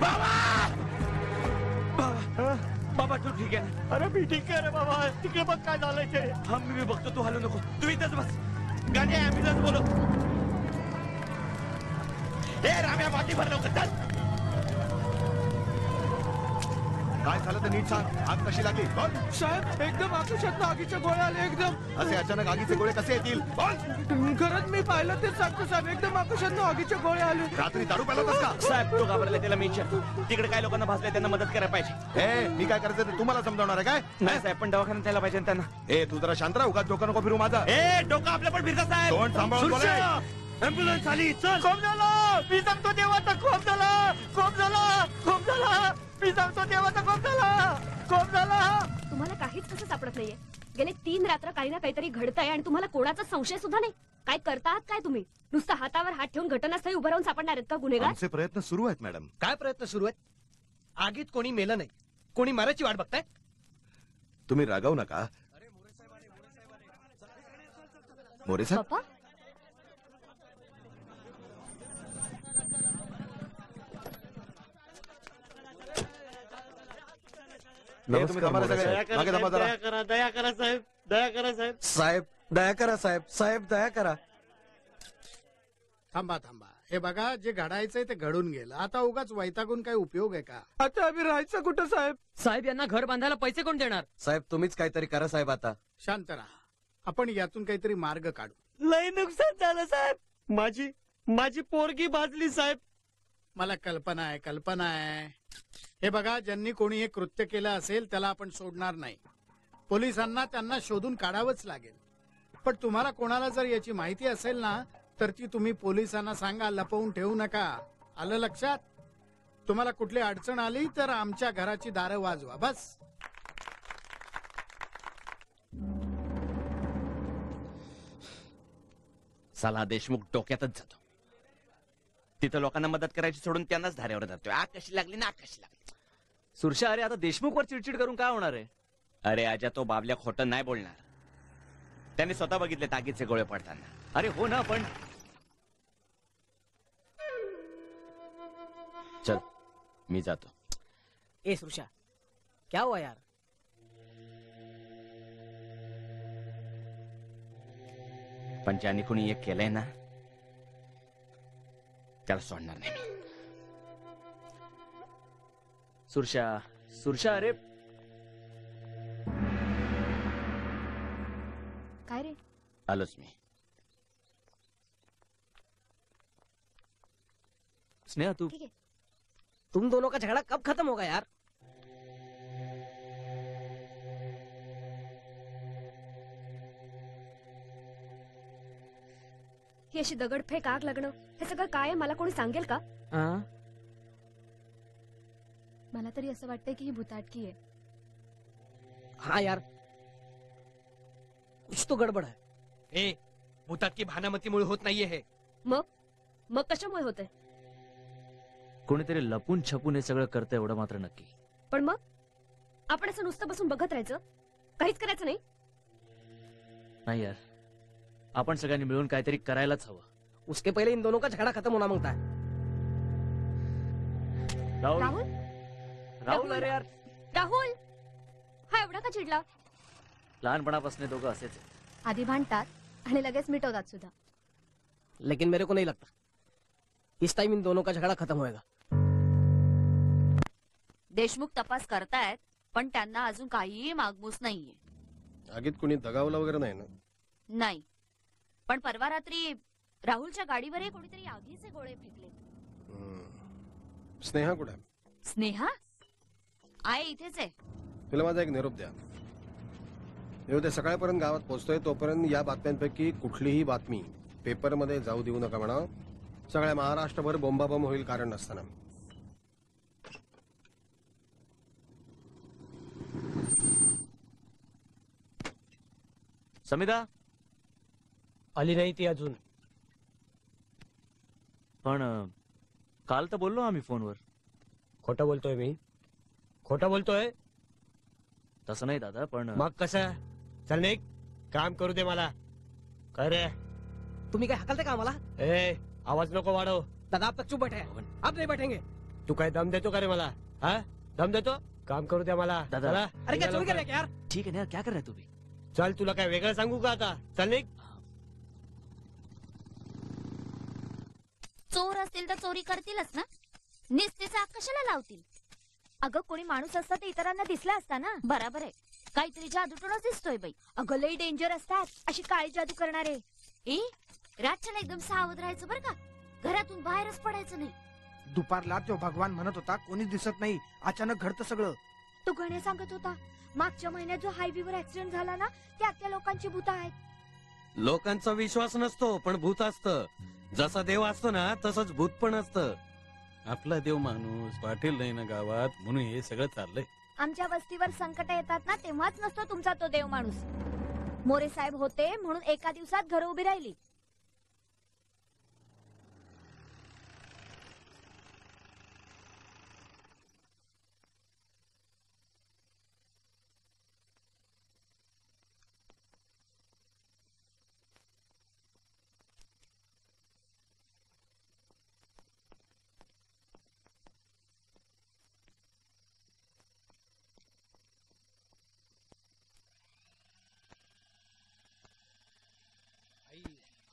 बाबा बाबा तू ठीक आहे. अरे मी ठीक आहे रे बाबा. तिकडे बघ काय झालंय ते. हा मी बघतो तू हलू नको. तू इथंच बस. गाडी ऍम्ब्युलन्स बोलव. ए राम्या बाटी भर लवकर चल. काय झालं ते नीट सांग. आग कशी लागली बोल. साहेब एकदम आकाशात आगीच्या गोळ्या आले एकदम. असे अचानक आगीचे गोळे कसे येतील बोल. खरंच मी पाहिलं तेच सांगतो साहेब. एकदम आकाशात आगीच्या गोळ्या आले. रात्री दारू प्याला होतास का? साहेब तो घाबरला त्याला मी विचारतो. तिकडे काय लोकांना भासले त्यांना मदत करायला पाहिजे. ए मी काय करायचं ते तुम्हाला समजावणार आहे काय? नाही साहेब पण दवाखान्यात जायला पाहिजे ना त्यांना. ए तू जरा शांत राहा. उगाच डोकं नको फिरू माझा. ए डोकं आपल्या पण फिरता साहेब. तोंड सांभाळून बोला. ऍम्ब्युलन्स आली चल. खूप झालं. मी सांगतो देवाचा खूप झाला. खूप झाला. खूप झाला. मी सांगतो देवाचा खूप झाला. खूप झाला. तुम्हाला काहीच कसं सापडत नाहीये. गेले 3 रात्र काही ना काहीतरी घडतंय आणि तुम्हाला कोणाचा संशय सुद्धा नाही. काय करता आहात काय तुम्ही? नुसतं हातावर हात ठेवून घटनास्थळी उभं राहून सापडणार आहेत का गुन्हेगार? आमचे प्रयत्न सुरू आहेत मॅडम. काय प्रयत्न सुरू आहेत? आगीत कोणी मेलं नाही. कोणी मरायची वाट बघताय? तुम्ही रागावू नका. मोरे साहेब पप्पा तुम्ही थांबा सगळे. मागे थांबा जरा. दया करा साहेब. दया करा साहेब. साहेब दया करा साहेब. साहेब दया करा. थांबा थांबा. हे बघा जे घडायचंय ते घडून गेलं. आता उगाच वैतागून काही उपयोग आहे का? आता आम्ही राहायचं कुठं साहेब? साहेब यांना घर बांधायला पैसे कोण देणार? साहेब तुम्हीच काहीतरी करा साहेब. आता शांत राहा. आपण यातून काहीतरी मार्ग काढू. लय नुकसान झालं साहेब. माझी पोरगी भाजली साहेब. मला कल्पना आहे. हे बघा ज्यांनी कोणी हे कृत्य केलं असेल त्याला आपण सोडणार नाही. पोलिसांना त्यांना शोधून काढावंच लागेल. पण तुम्हाला कोणाला जर याची माहिती असेल ना तर ती तुम्ही पोलिसांना सांगा. लपवून ठेवू नका. आलं लक्षात? तुम्हाला कुठली अडचण आली तर आमच्या घराची दारं वाजवा बस. साला देशमुख डोक्यातच जातो. तिथं लोकांना मदत करायची सोडून त्यांनाच धाऱ्यावर जातोय. आग कशी लागली ना आग कशी लागली. सुरशा अरे आता देशमुखवर चिडचिड करून काय होणार आहे? अरे आजा तो बाबल्या खोटं नाही बोलणार. त्यांनी स्वतः बघितले तागीचे गोळे पडताना. अरे हो ना पण चल मी जातो. ए सुरशा क्या हुआ यार? पण ज्याने कुणी एक केलंय ना त्याला सोडणार नाही मी. सुरशा अरे काय रे? आलोच मी. स्नेहा तू ठीक है. तुम दोनों का झगड़ा कब खत्म होगा यार? ही अशी दगडफेक आग लागणं हे सगळं काय आहे मला कोणी सांगेल का? मला तरी असं वाटतंय की ही भुताटकी आहे. हाँ यार कुछ तो गडबड है. ए भूताटकी भानामतीमुळे होत नाहीये हे. मग कशामुळे होतंय? कोणीतरी लपून छपून हे सगळं करतं एवढं मात्र नक्की. पण मग आपण असं नुसतं बसून बघत राहायचं? काहीच करायचं नाही? नाही यार आपण सगळ्यांनी मिळून काहीतरी करायलाच हवं. उसके पहले इन दोनों का झगड़ा खत्म होना मांगता है. राहुल अरे यार राहुल हा एवढा का चिडला? लहानपणापासून दोघं असेच आहेत. आधी भांडतात आणि लगेच मिटवतात सुद्धा. लेकिन मेरे को नहीं लगता इस टाइम इन दोनों का झगड़ा खत्म होएगा. देशमुख तपास करतायत पण त्यांना अजून काहीही मागमूस नाहीये. आगीत कुणी दगावलं वगैरे नाही ना? नाही पण परवा रात्री राहुलच्या गाडीवरही कोणीतरी आगीचे गोळे फेकले. स्नेहा कुठे? स्नेहा आहे इथेच आहे. तिला माझा एक निरोप द्या. मी उद्या सकाळपर्यंत गावात पोहोचतोय. तोपर्यंत या बातम्यांपैकी कुठलीही बातमी पेपरमध्ये जाऊ देऊ नका म्हणा. सगळ्या महाराष्ट्रभर बोंबाबोंब होईल कारण नसताना. समिधा आली नाही ती अजून. पण काल तर बोललो आम्ही फोनवर. खोटं बोलतोय मी? खोटं बोलतोय? तसं नाही दादा, पण मग कसं? चल निघ, काम करू दे मला. काय रे? तुम्ही काय हकलते का आम्हाला? ए, आवाज नको वाढव. दादा आप तक चुप बैठे हैं. अब नहीं बैठेंगे. तू काय दम देतो का रे मला? हा, दम देतो? काम करू द्या मला. दादा. चला, अरे क्या निघा चोरी कर लवकर. रहे हैं यार? ठीक आहे ना यार, क्या कर रहा है तू भी? चल, तुला काय वेगळं सांगू का आता? चल निघ. चोर असतील तर चोरी करतीलच ना, निस्तीचा आग कशाला लावतील? अगं कोणी माणूस असता तर इतरांना दिसला असता ना. बराबर आहे, काहीतरी जादूटूनच दिसतोय बाई. अगं लई डेंजर असतात अशी काळी जादू करणारे. रातच्याला एकदम सावध राहायचं बरं का, घरातून बाहेरच पडायचं नाही. दुपारला तो भगवान म्हणत होता कोणीच दिसत नाही, अचानक घडतं सगळं. तो गणे सांगत होता मागच्या महिन्यात जो हायवेवर ऍक्सिडेंट झाला ना, त्या लोकांची भूत आहेत. लोकांचा विश्वास नसतो पण भूत असतं. जसा देव असतो ना तसंच भूत पण असतं. आपला देव माणूस पाटील नाही ना गावात, म्हणून हे सगळं चाललंय. आमच्या वस्तीवर संकट येतात ना तेव्हाच नसतो तुमचा तो देव माणूस. मोरे साहेब होते म्हणून एका दिवसात घर उभी राहिली.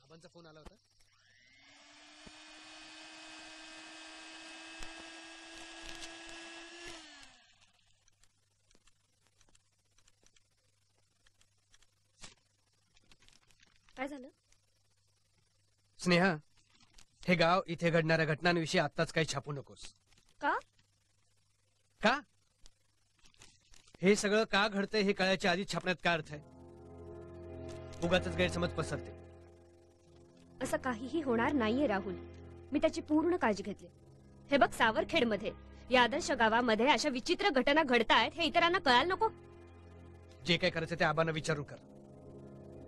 बाबांचा फोन आला होता. काय झालं? स्नेहा, हे गाव इथे घडणाऱ्या घटनांविषयी आत्ताच काही छापू नकोस. का? का? हे सगळं का घडतंय हे कळायच्या आधी छापण्यात काय अर्थ आहे? उगाचच गैरसमज पसरते. असं काहीही होणार नाहीये राहुल, मी त्याची पूर्ण काळजी घेतली. हे बघ, सावरखेडमध्ये या आदर्श गावामध्ये अशा विचित्र घटना घडतायत हे इतरांना कळायला नको. जे काय करायचं ते आबांना विचारून कर.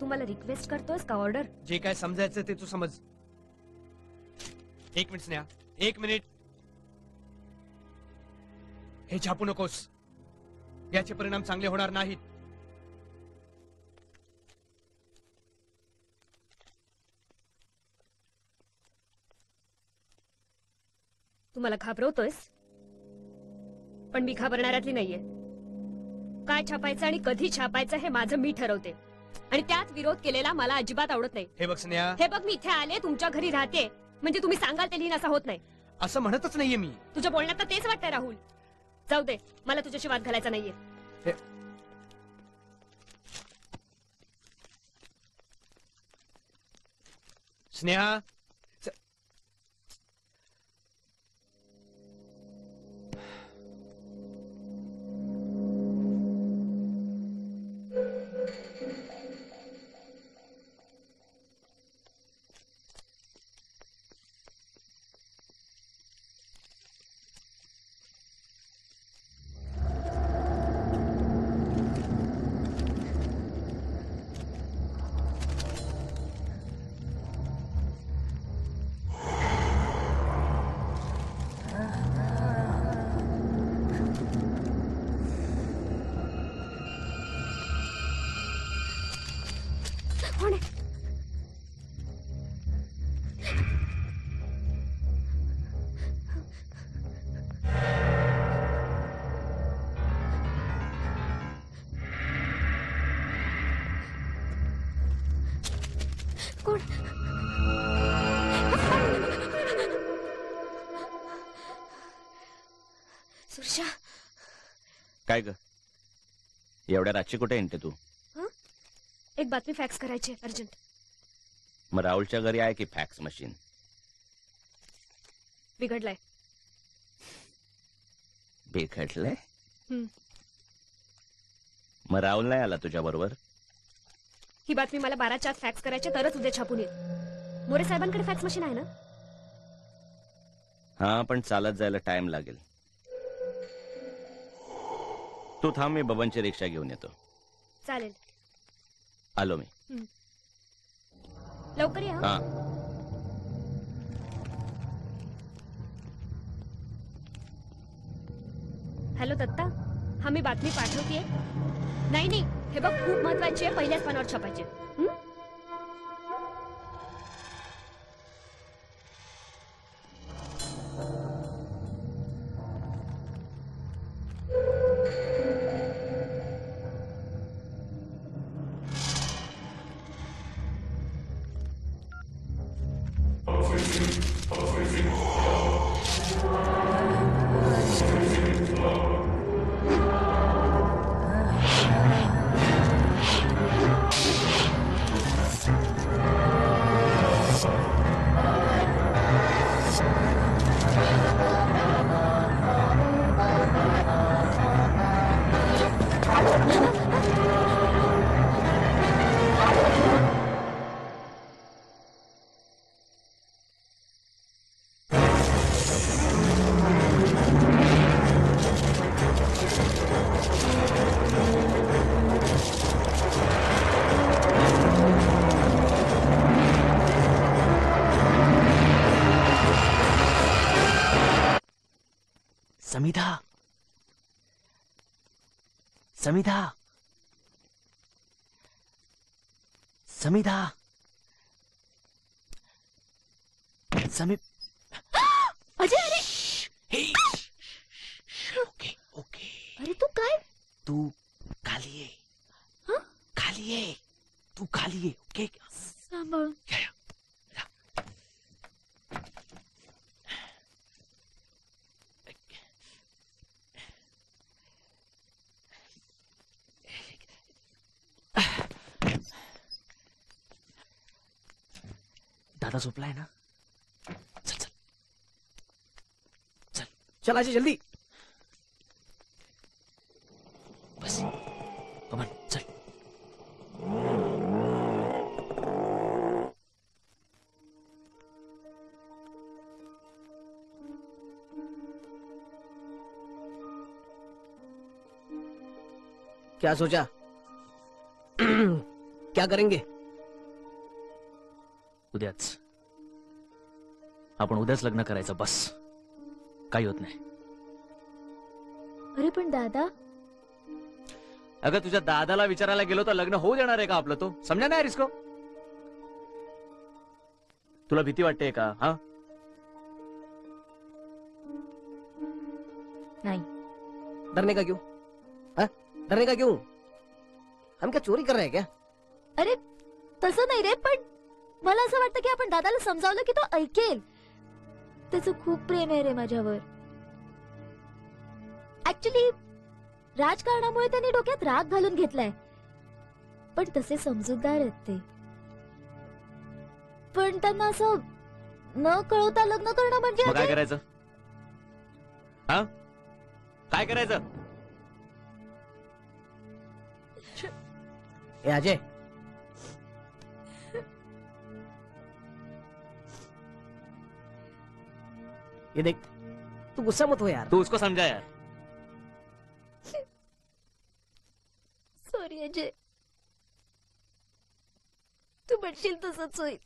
तू मला रिक्वेस्ट करतोस का ऑर्डर? जे काय समजायचं ते तू समज. एक मिनिट स्नेहा, एक मिनिट. हे छापू नकोस, याचे परिणाम चांगले होणार नाहीत. तू मला घाबरवतोयस, पण मी घाबरणाऱ्यातली नाहीये. काय छापायचं आणि कधी छापायचं हे माझं मी ठरवते, आणि त्यात विरोध केलेला मला अजिबात आवडत नाही. हे बघ स्नेहा, हे बघ, मी इथे आले, तुमच्या घरी राहते, म्हणजे तुम्ही सांगाल ते लिहिण असं होत नाही. असं म्हणतच नाहीये मी. तुझ्या बोलण्यात तर तेच वाटतंय राहुल. जाऊ दे, मला तुझ्याशी वाद घालायचा नाहीये. स्नेहा, कोण? सुरशा, काय ग, एवढ्या रातची कुठे येते तू? एक बातमी फॅक्स करायची अर्जंट. मग राहुलच्या घरी आहे की फॅक्स मशीन? बिघडलाय. बिघडलंय? हम्म. मग राहुल नाही आला तुझ्या बरोबर? ही बातमी मला 12च्या आत फॅक्स करायची, तरच उद्या छापून येईल. मोरे साहेबांकडे फॅक्स मशीन आहे ना? हा, पण चालत जायला टाइम लागेल. तू थांब, मी बबनची रिक्षा घेऊन येतो. चालेल, आलो मी. लवकर या. हा. हॅलो दत्ता, हा मी बातमी पाठवतेय. नाही नाही, हे बघ खूप महत्वाची आहे, पहिल्याच पानावर छापायची. समिधा, समिधा, समिधा, समी अजय, अरे ओके ओके. अरे तू काय? तू खाली ये. खाली ये, तू खाली ये. ओके, सांभाळ. दादा झोपलाय ना? चल चल चल चल अजय जल्दी. बस कमान चल. क्या सोचा? क्या करेंगे? उद्याच. आपण उद्याच लग्न करायचं, बस. काही होत नाही. अरे पण दादा. अगं तुझ्या दादाला विचारायला गेलो तर लग्न होऊ देणार आहे का आपलं? तो समजा नाही रिस्को. तुला भीती वाटते का? हा नहीं. डरने का क्यों? हाँ? डरने का क्यों? हम क्या चोरी कर रहे हैं क्या? अरे तसं नाही रे, पण मला असं वाटतं की आपण दादाला समजावलं की तो ऐकेल. त्याचं खूप प्रेम आहे रे माझ्यावर. ऍक्च्युली राजकारणामुळे त्यांनी डोक्यात राग घालून घेतलाय, पण तसे समजूतदार आहेत ते. पण त्यांना असं न कळवता लग्न करणं म्हणजे मग काय करायचं? हा काय करायचं? ए अजय, ये देख, तू गुस्सा मत हो यार. तू उसको समझा यार. सॉरी अजय, तू म्हणशील तसंच होईल.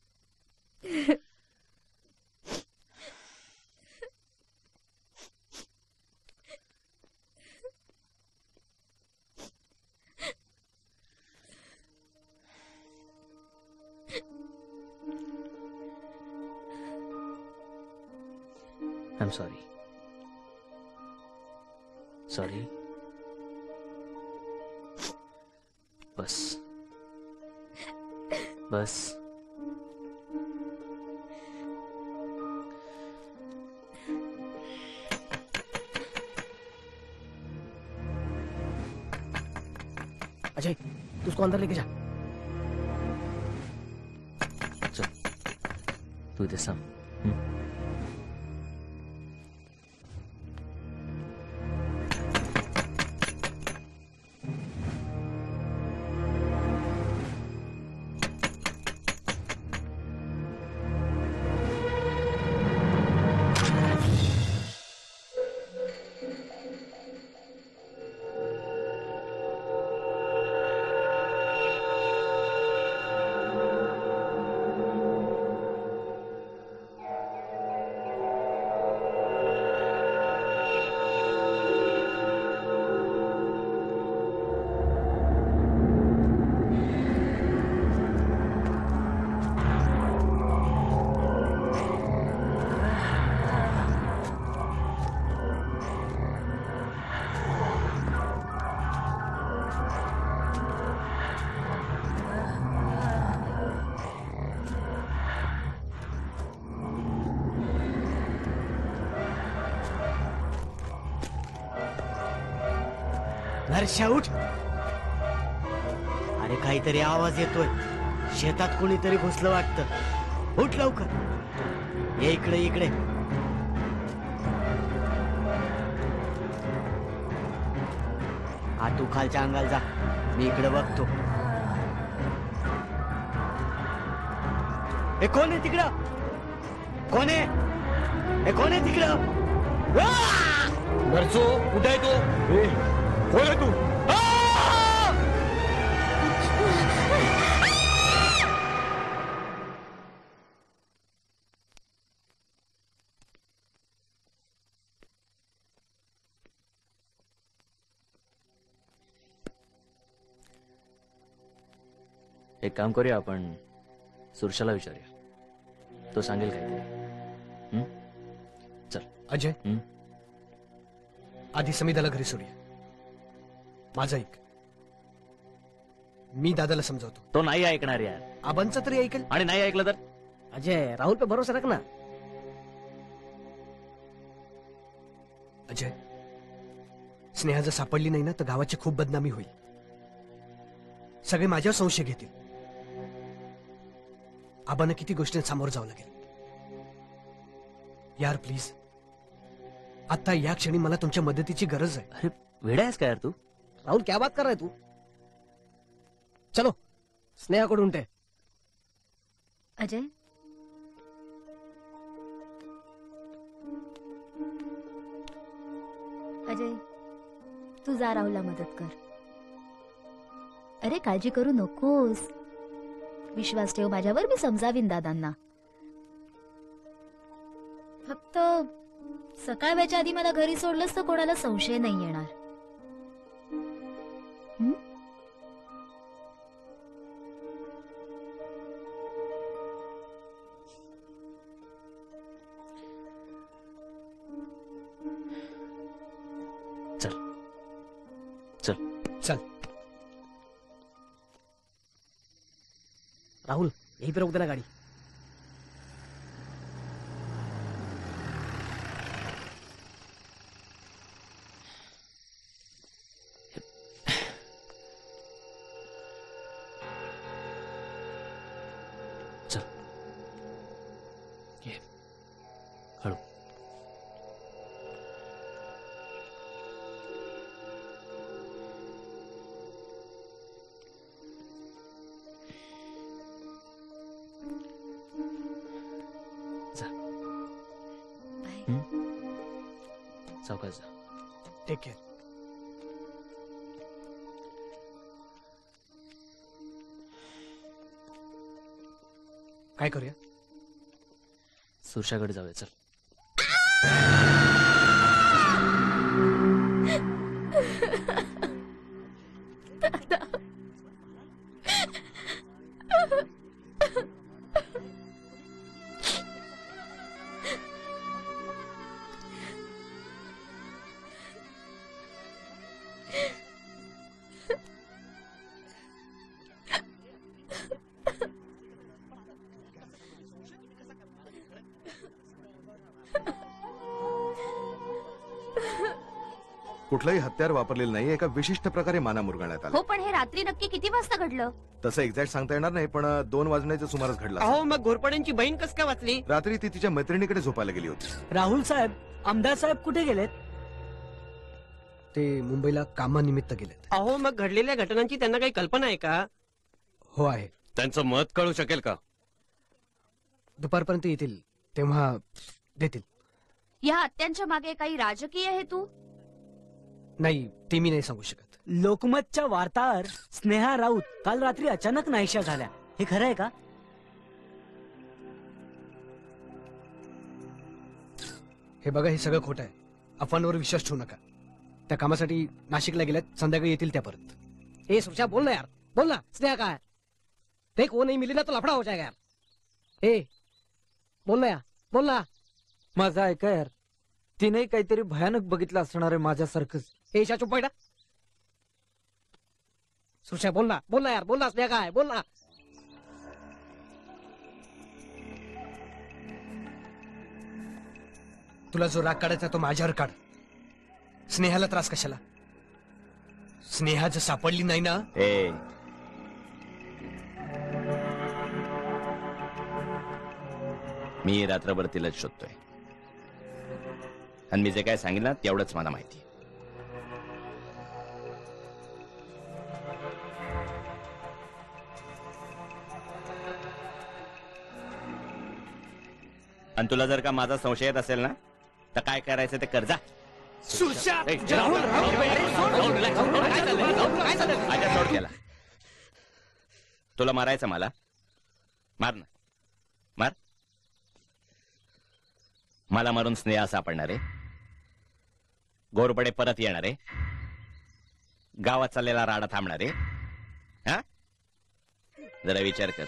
I'm sorry. Sorry. बस बस. अजय, तू उसको अंदर लेके जा. चल तू इथे थांब. नरशा उठ. अरे काहीतरी आवाज येतोय. शेतात कोणीतरी घुसलं वाटतं. उठ लवकर. ये इकडे इकडे. हा तू खालच्या अंगाला जा. मी इकडे बघतो. हे कोण आहे तिकडं? कोण आहे? हे कोण आहे तिकडं? नरसो कुठे आहे तू? कोण आहे तू? एक काम करूया आपण. सुरशाला विचारूया. तो सांगेल काय. चल अजय, आधी समीदाला घरी सोडूया. माझं ऐक. मी दादाला समजावतो. तो नाही ऐकणार यार. आबांचं तरी ऐकेल. आणि नाही ऐकलं तर? अजय, राहुल पे भरोसा रख ना. अजय, स्नेहा जर सापडली नाही ना तर गावाची खूप बदनामी होईल. सगळे माझ्यावर संशय घेतील. आबांना किती गोष्टींना सामोरं जावं लागेल. यार प्लीज, आता या क्षणी मला तुमच्या मदतीची गरज आहे. अरे वेडा आहेस का यार तू? राहुल क्या बात कर रहा है तू? चलो स्नेहा को ढूंढते. अजय, अजय, तू जा राहुलला मदत कर. अरे काळजी करू नकोस. विश्वास ठेव माझ्यावर. मी समजावीन दादांना. फक्त सकाळ व्हायच्या आधी मला घरी सोडलंस तर कोणाला संशय नाही येणार. चल चल चल. राहुल यहीं पे रोक देना गाड़ी. चल ये हळू. सावकाश जा. Take care. काय करूया? सुरशाकडे जाऊया. चल. कुठलंही हत्यार वापरलेलं नाही. एका विशिष्ट प्रकारे माना मुरगाळण्यात आला. हो, पण हे रात्री नक्की किती वाजता घडलं? तसं एक्झॅक्ट सांगता येणार नाही, पण 2 वाजण्याच्या सुमारास घडला. अहो, मग घोरपड्यांची बहीण कस काय वाचली? रात्री ती तिच्या मैत्रिणीकडे झोपायला गेली होती. राहुल साहेब, आमदार साहेब कुठे गेलेत? ते मुंबईला कामानिमित्त गेलेत. अहो, मग घडलेल्या घटनांची त्यांना काही कल्पना आहे का? हो आहे. त्यांचं मत कळू शकेल का? दुपारपर्यंत येतील तेव्हा देतील. या हत्यांच्या मागे काही राजकीय हेतू? नाही, ते मी नाही सांगू शकत. लोकमतच्या वार्ताहर स्नेहा राऊत काल रात्री अचानक नाहीशा झाल्या. हे खरं आहे का? हे बघा, हे सगळं खोटं आहे. अफवांवर विश्वास ठेवू नका. त्या कामासाठी नाशिकला गेल्यात. संध्याकाळी येतील त्या परत. ए सुरक्षा, बोल ना यार, बोल ना. स्नेहा का है? देख, वो नहीं मिली ना तो लफड़ा हो जाएगा यार. ए बोल ना यार, बोल ना. माझा ऐका यार, तिने काहीतरी भयानक बघितलं असणार आहे माझ्यासारखंच. ए ईशा, चुप बैठा. सुरक्षा, बोल ना यार, बोल ना. स्नेहा का है? बोल ना. तुला जो राग काढायचा तो माझ्यावर काढ. स्नेहाला त्रास कशाला? स्नेहाचं सापडली नाही ना? ए मी रात्रभर तिलाच शोधतोय आणि मी जे काय सांगितलं तेवढंच मला माहिती. आणि तुला जर का माझा संशय येत असेल ना तर काय करायचं ते कर जा. सोड केला. तुला मारायचं मला मार ना मार. मला मारून स्नेहा सापडणार आहे, घोरपडे परत येणार आहे, गावात चाललेला राडा थांबणार आहे. हा जरा विचार कर.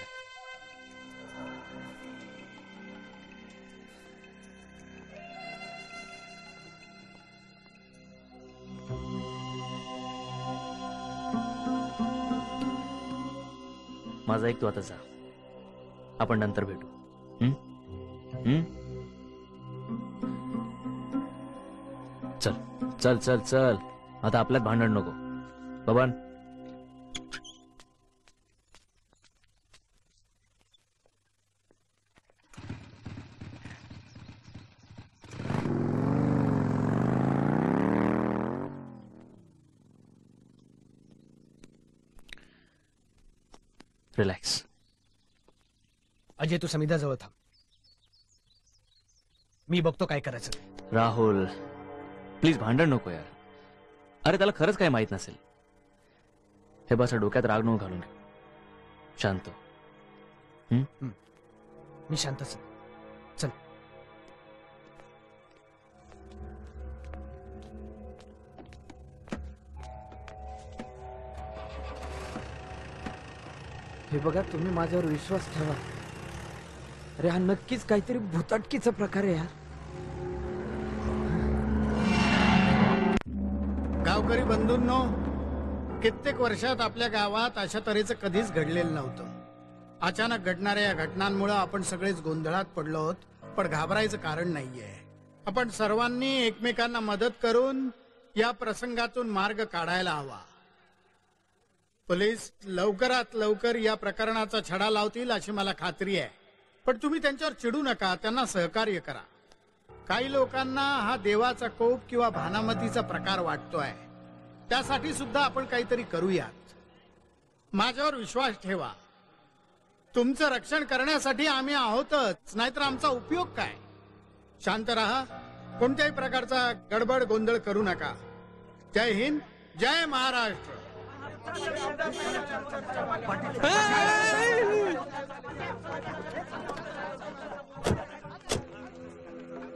माझा एक तू आता जा, आपण नंतर भेटू. हं? हं? चल चल चल चल, आता आपल्यात भांडण नको. बबन रिलॅक्स. अजय तू समिधा जवळ थांब, मी बघतो काय करायचं. राहुल प्लीज भांडण नको यार. अरे त्याला खरंच काय माहित नसेल. हे बस डोक्यात राग नको घालून घे. शांत हो. मी शांतच. चल. हे बघा तुम्ही माझ्यावर विश्वास ठेवा. अरे हा नक्कीच काहीतरी भूताटकीचा प्रकार आहे यार. गावकरी बंधूंनो, कित्येक वर्षात आपल्या गावात अशा तऱ्हेचं कधीच घडलेलं नव्हतं. अचानक घडणाऱ्या या घटनांमुळे आपण सगळेच गोंधळात पडलो आहोत, पण घाबरायचं कारण नाहीये. आपण सर्वांनी एकमेकांना मदत करून या प्रसंगातून मार्ग काढायला हवा. पोलीस लवकरात लवकर या प्रकरणाचा छडा लावतील अशी मला खात्री आहे. पण तुम्ही त्यांच्यावर चिडू नका, त्यांना सहकार्य करा. काही लोकांना हा देवाचा कोप किंवा भानामतीचा प्रकार वाटतोय, त्यासाठी सुद्धा आपण काहीतरी करूयात. माझ्यावर विश्वास ठेवा. तुमचं रक्षण करण्यासाठी आम्ही आहोतच, नाहीतर आमचा उपयोग काय. शांत राहा, कोणत्याही प्रकारचा गडबड गोंधळ करू नका. जय हिंद, जय महाराष्ट्र.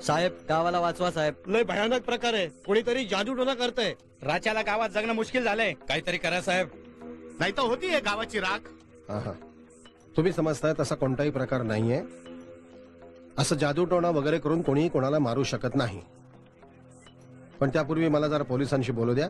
साहेब गावाला वाचवा साहेब. लय भयानक प्रकार आहे, कोणीतरी जादूटोना करतंय. राजाला गावात जगणं मुश्किल झालंय. काहीतरी करा साहेब, नाही तर होतीये गावाची राख. तुम्ही समजताय तसा कोणताही प्रकार नाहीये. असं जादूटोणा वगैरे करून कोणीही कोणाला मारू शकत नाही. पण त्यापूर्वी मला जरा पोलिसांशी बोलू द्या,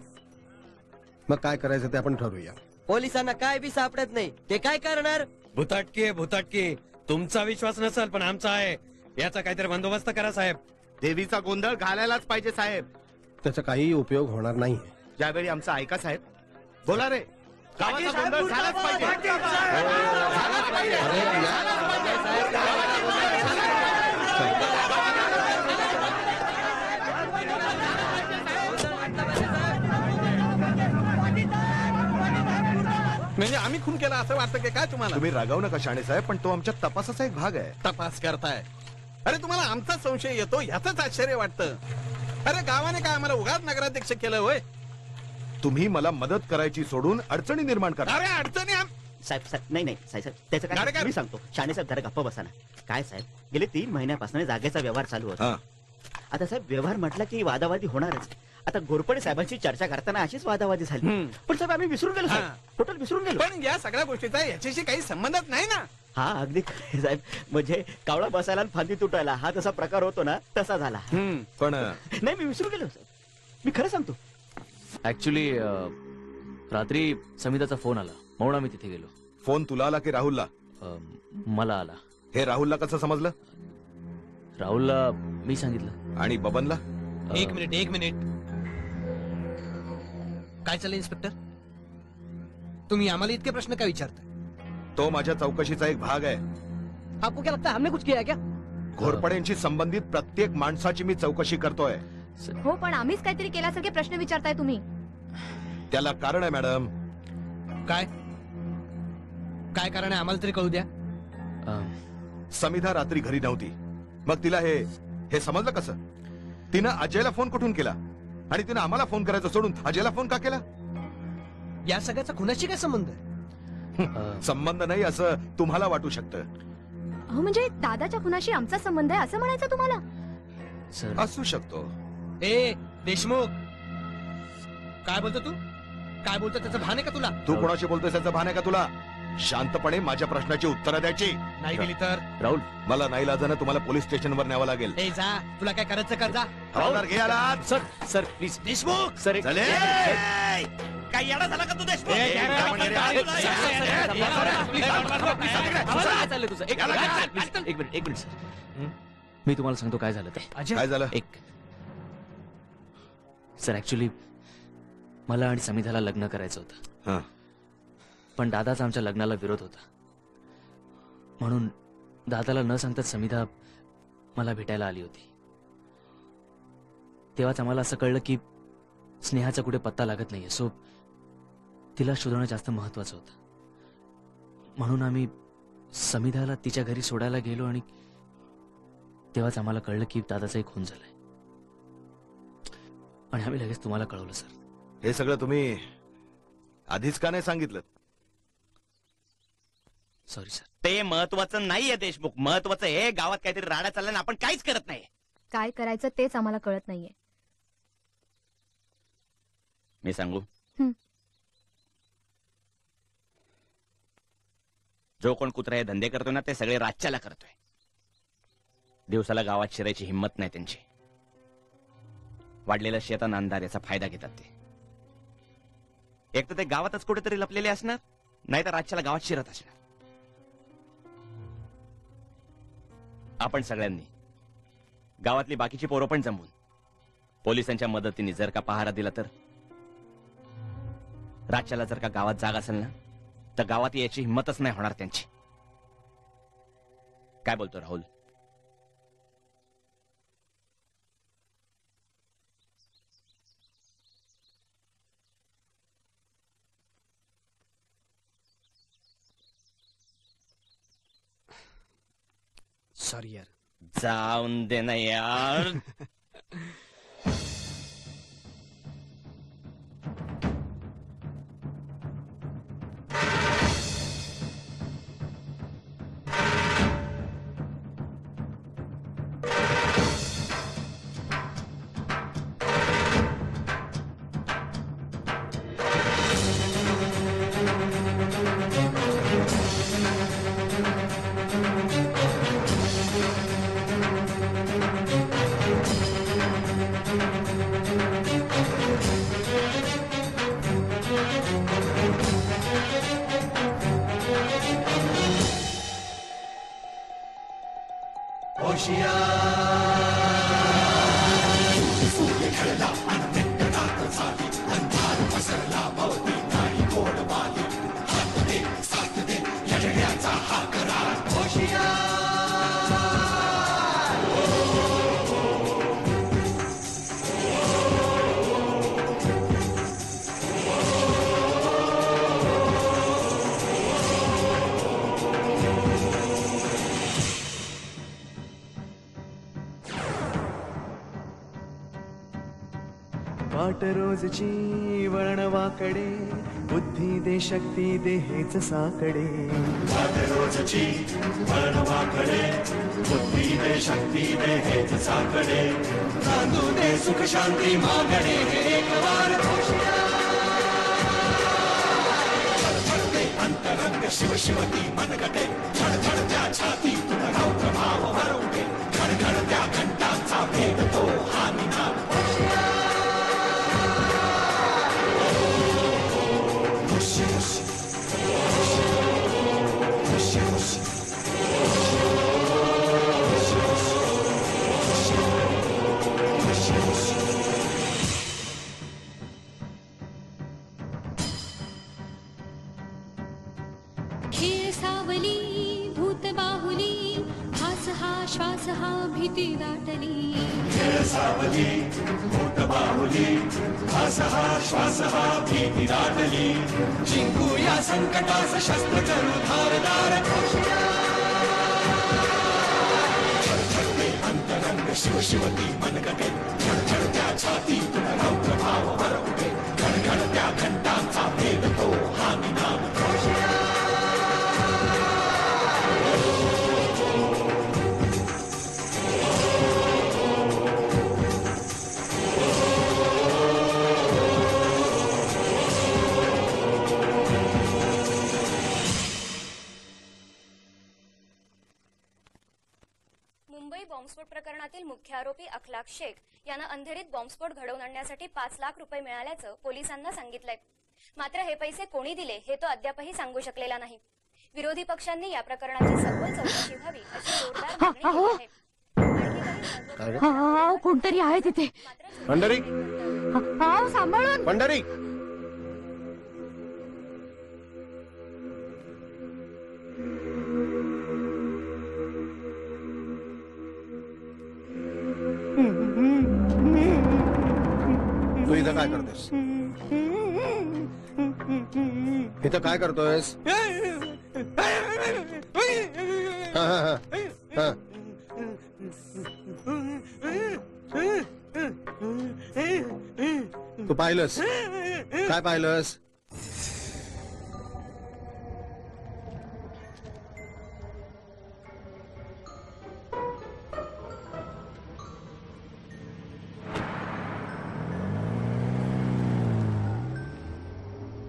मग काय करायचं ते आपण ठरवूया. पोलिसांना काय बी सापडत नाही, ते काय करणार? भुताटकी भुताटकी. तुमचा विश्वास नसेल पण आमचा आहे. याचा काहीतरी बंदोबस्त करा साहेब. देवीचा गोंधळ घालायलाच पाहिजे साहेब. त्याचा काहीही उपयोग होणार नाही. ज्यावेळी आमचं ऐका साहेब. बोला रे, गावाचा गोंधळ झालाच पाहिजे. झालाच पाहिजे. म्हणजे आम्ही खून केला असं वाटतं की काय तुम्हाला? तुम्ही रागावू नका शाणे साहेब, पण तो आमच्या तपासाचा एक भाग आहे. तपास करताय? अरे तुम्हाला आमचा संशय येतो ह्याच आश्चर्य वाटतं. अरे गावाने काय आम्हाला उगाच नगराध्यक्ष केलं होय? तुम्ही मला मदत करायची सोडून अडचणी निर्माण करा. अरे अडचणी साहेब साहेब नाही नाही साहेब साहेब त्याचं काय मी सांगतो. शाणे साहेब जरा गप्प बसा ना. काय साहेब, गेले 3 महिन्यापासून जागेचा व्यवहार चालू होता. आता साहेब व्यवहार म्हटलं की वादावादी होणारच. आता घोरपडे साहेबांची चर्चा करताना अशीच वादावादी झाली. पण साहेब आम्ही विसरून गेलो, टोटल विसरून गेलो. पण या सगळ्या गोष्टीचा याच्याशी काही संबंधच नाही ना. हा अगदी साहेब, म्हणजे कावळा बसायला आणि फांदी तुटायला हा जसा प्रकार होतो ना तसा झाला. पण नाही मी विसरून गेलो साहेब, मी खरं सांगतो. ऍक्च्युली रात्री समिताचा फोन आला म्हणून आम्ही तिथे गेलो. फोन तुला आला की राहुलला? मला आला. हे राहुलला कसं समजलं? राहुलला मी सांगितलं. आणि बबनला? एक मिनिट काय चाललंय इन्स्पेक्टर? तुम्ही आम्हाला इतके प्रश्न काय विचारताय? तो माझ्या चौकशीचा एक भाग आहे. आपको क्या लगता है हमने कुछ किया है क्या? घोरपड्यांशी संबंधित प्रत्येक माणसाची मी चौकशी करतोय. हो पण आम्हीच काहीतरी केल्यासारखे प्रश्न विचारताय तुम्ही. त्याला कारण आहे मॅडम. काय काय कारण आहे आम्हाला तरी कळू द्या. समिधा रात्री घरी नव्हती. मग तिला हे समजलं कसं? तिनं अजयला फोन कुठून केला आणि तिनं आम्हाला फोन करायचा सोडून अजयला फोन का केला? या सगळ्याचा खुनाशी काय संबंध आहे? संबंध नाही असं तुम्हाला वाटू शकतं. हो म्हणजे दादाच्या खुनाशी आमचा संबंध आहे असं म्हणायचं तुम्हाला? असू शकतो. ए देशमुख, काय बोलतो तू? काय बोलतो त्याचं भान आहे का तुला? तू कोणाशी बोलतोय त्याचं भान आहे का तुला? शांतपणे माझ्या प्रश्नाची उत्तरं द्यायची. नाही दिली तर राहुल, मला नाही लाजानं तुम्हाला पोलीस स्टेशनवर न्यावं लागेल. ए जा, तुला काय करायचं कर जा. हवालदार घे याला आत. Sir please. देशमुख सर चले. काय येडा झाला का तू देशमुख? काय चाललंय तुझं? एक मिनिट सर. मी तुम्हाला सांगतो काय झालं ते. काय झालं? सर ऍक्च्युली मला आणि समिधाला लग्न करायचं होतं. पण दादाचा आमच्या लग्नाला विरोध होता. म्हणून दादाला न सांगताच समिधा मला भेटायला आली होती. तेव्हाच आम्हाला असं कळलं की स्नेहाचा कुठे पत्ता लागत नाहीये. सो तिला शोधणं जास्त महत्वाचं होतं. म्हणून आम्ही समिधाला तिच्या घरी सोडायला गेलो आणि तेव्हाच आम्हाला कळलं की दादाचा एक खून झालाय. आणि आम्ही लगेच तुम्हाला कळवलं सर. हे सगळं तुम्ही आधीच का नाही सांगितलं? Sorry sir. ते महत्वाचं नाहीये देशमुख. महत्वाचं हे गावात काहीतरी राडा चालला ना आपण काहीच करत नाही. काय करायचं तेच आम्हाला कळत नाहीये. मी सांगू? जो कोण कुत्रा हे धंदे करतोय ना ते सगळे रातच्याला करतोय. दिवसाला गावात शिरायची हिंमत नाही त्यांची. वाढलेला शेतान अंधार याचा फायदा घेतात ते. एक तर ते गावातच कुठेतरी लपलेले असणार, नाही तर रातच्याला गावात शिरत असणार. आपण सगळ्यांनी गावातली बाकीची पोरं पण जमवून पोलिसांच्या मदतीने जर का पहारा दिला तर रातच्याला जर का गावात जाग असेल ना तर गावात याची हिंमतच नाही होणार त्यांची. काय बोलतो राहुल? सॉरी यार. जाऊन दे ना यार. वाट रोजची वळणवाकडे, बुद्धी दे शक्ती दे हेच साकडे. वाट रोजची वळणवाकडे, बुद्धी दे शक्ती दे हेच साकडे. नांदू दे सुख शांती मागणे हे एक वार धडधडते अंतरंग शिव शिवती मनगटे. धडधडत्या छाती तुला रौद्र भाव हरवते. घडघडत्या घंटांचा भेद तो हा निनाद. सावली भूत बाहुली भासहा श्वासहा भीती दाटली जिंकूया संकटास शस्त्र करू धारदार छळछळते अंतरंग शिव शिवती मनगटे छळछळत्या छातीतून रौद्र भाव वरवटे घणघणत्या घंटांचा भेद तो हा निनाद मुंबई बॉम्बस्फोट प्रकरणातील मुख्य आरोपी अखलाक शेख यांना अंधेरीत बॉम्बस्फोट घडवून आणण्यासाठी 5 लाख रुपये मिळाल्याचं पोलिसांना सांगितलंय. मात्र हे पैसे कोणी दिले हे तो अद्यापही सांगू शकलेला नाही. विरोधी पक्षांनी या प्रकरणाची सखोल चौकशी व्हावी अशी जोरदार मागणी केली आहे. कोणतरी आहे तिथे. पंढरी सांभाळून. पंढरी तू इथं काय करतोस? इथं काय करतोयस? तू पाहिलंस काय पाहिलंस?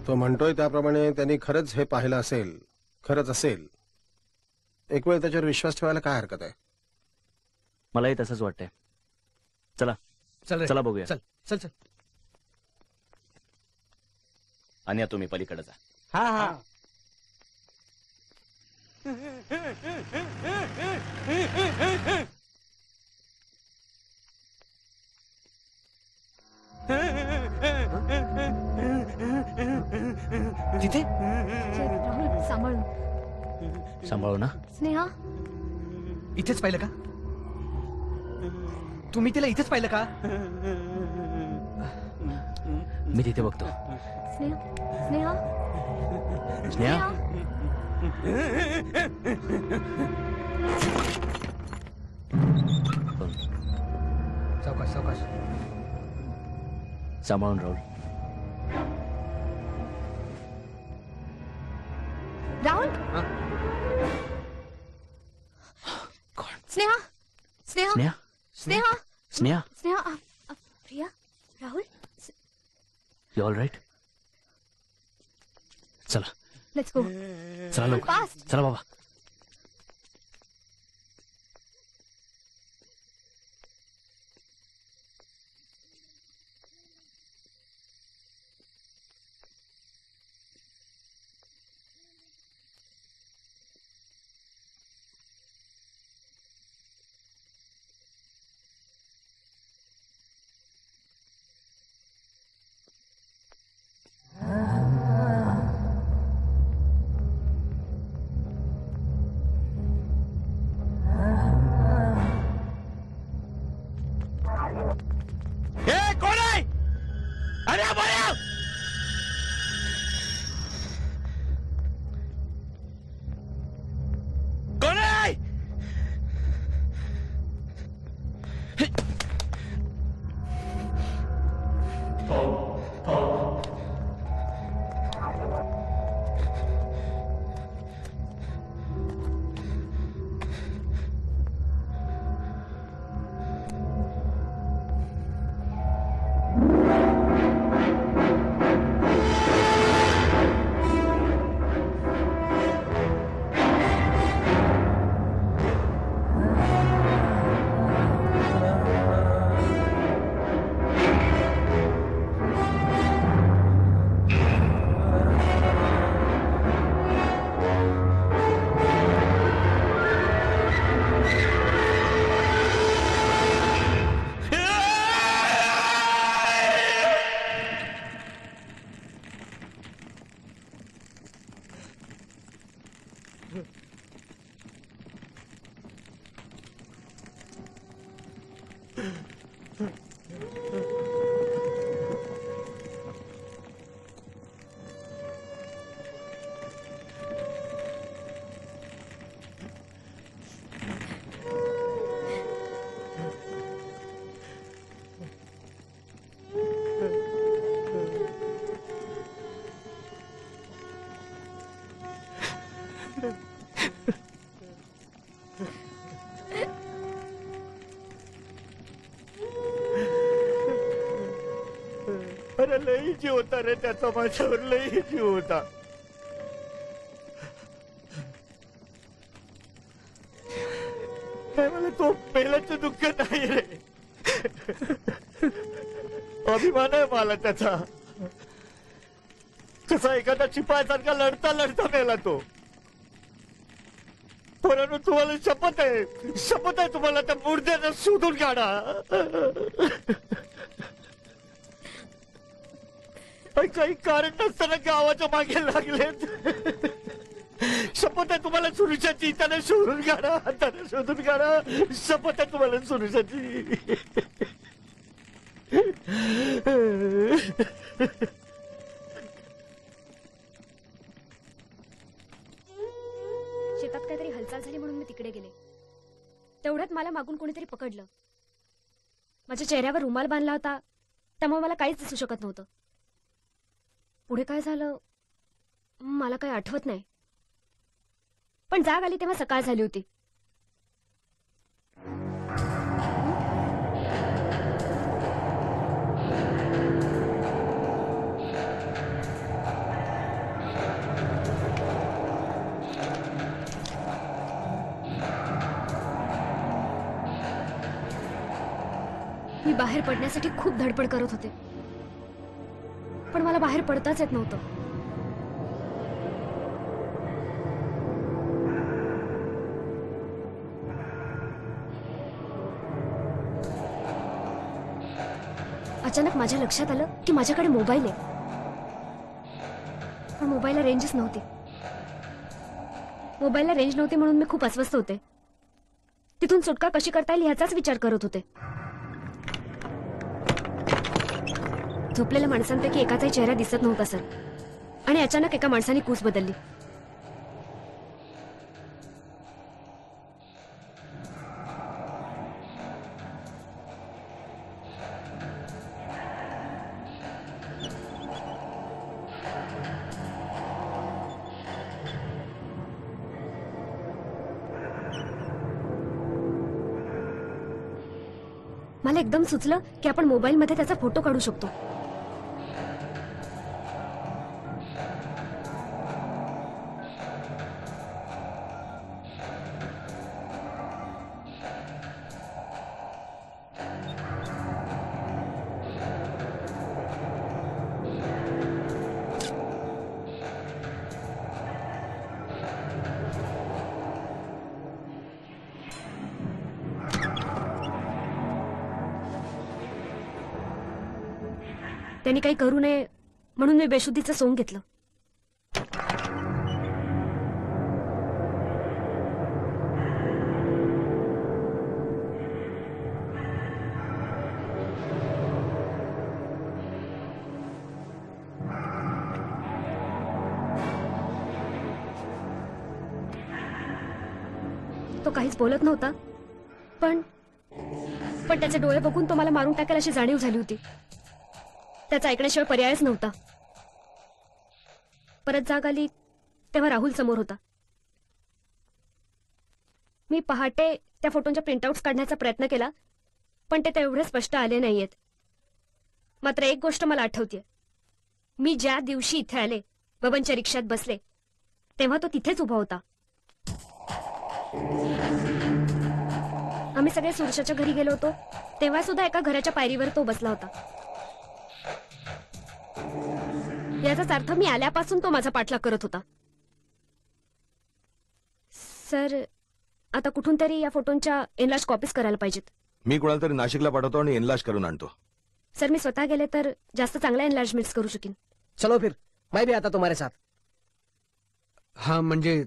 तो म्हणतोय त्याप्रमाणे त्यांनी खरंच हे पाहिलं असेल, खरंच असेल. एक वेळ त्याच्यावर विश्वास ठेवायला काय हरकत आहे? मलाही तसंच वाटतंय. चला चला बघूया. चल चल चल. आणि तुम्ही पलीकडे जा. हा हा. तिथे राहुल सांभाळून. सांभाळू ना. स्नेहा इथेच पाहिलं का? तुम्ही तिला इथेच पाहिलं का? मी तिथे बघतो. स्नेहा स्नेहा स्नेहा सावकाश सावकाश. सांभाळून Rahul. Rahul. Sneha Sneha Sneha Sneha Sneha Sneha Priya Rahul. You all right? चला लेट्स गो. चला लोक. फास्ट. चला बाबा. अरे लई जीव होता रे त्याचा, माझ्यावर लई जीव होता. मला तो पहिल्याचं दुःख नाही रे, अभिमान आहे मला त्याचा. कसा एखादा शिपायासारखा लढता लढता मेला तो. परंतु तुम्हाला शपथ आहे तुम्हाला त्या मुर्द्याला शोधून काढा. काही कारण नसताना गावाच्या मागे लागलेत. शपथ आहे तुम्हाला सुरुषाची, त्याला शोधून काढा, त्याला शोधून काढा. शपथ आहे तुम्हाला सुरुषाची. शेतात काहीतरी हालचाल झाली म्हणून मी तिकडे गेले. तेवढ्यात मला मागून कोणीतरी पकडलं. माझ्या चेहऱ्यावर रुमाल बांधला होता, त्यामुळे मला काहीच दिसू शकत नव्हतं. पुढे काय झालं मला काही आठवत नाही, पण जाग आली तेव्हा सकाळ झाली होती. मी बाहेर पडण्यासाठी खूप धडपड करत होते, पण मला बाहेर पडताच येत नव्हतं. अचानक माझ्या लक्षात आलं की माझ्याकडे मोबाईल आहे, पण मोबाईलला रेंजच नव्हती. मोबाईलला रेंज नव्हती म्हणून मी खूप अस्वस्थ होते. तिथून सुटका कशी करता येईल ह्याचाच विचार करत होते. झोपलेल्या माणसांपैकी एकाचाही चेहरा दिसत नव्हता सर, आणि अचानक एका माणसाने कूस बदलली. मला एकदम सुचलं की आपण मोबाईलमध्ये त्याचा फोटो काढू शकतो. त्यांनी काही करू नये म्हणून मी बेशुद्धीचं सोंग घेतलं. तो काहीच बोलत नव्हता, पण त्याचे डोळे बघून तो मला मारून टाकेल अशी जाणीव झाली होती. त्याचा ऐकण्याशिवाय पर्यायच नव्हता. परत जाग आली तेव्हा राहुल समोर होता. मी पहाटे त्या फोटोंच्या प्रिंटआउट्स काढण्याचा प्रयत्न केला, पण ते तेवढे स्पष्ट आले नाहीयेत. मात्र एक गोष्ट मला आठवतेय, मी ज्या दिवशी इथे आले, बबनच्या रिक्षात बसले, तेव्हा तो तिथेच उभा होता. आम्ही सगळे सुरशाच्या घरी गेलो होतो, तेव्हा सुद्धा एका घराच्या पायरीवर तो बसला होता. याचाच अर्थ मी आल्यापासून तो माझा पाठलाग करत होता. सर, आता कुठून तरी या फोटोंच्या एनलार्ज कॉपीज करायला पाहिजेत. मी कोणाला तरी नाशिकला पाठवतो आणि एनलार्ज करून आणतो. सर, मी स्वतः गेले तर जास्त चांगल्या एनलार्जमेंट्स करू शकेन. चलो फिर, मैं भी आता तुम्हारे साथ. हा, म्हणजे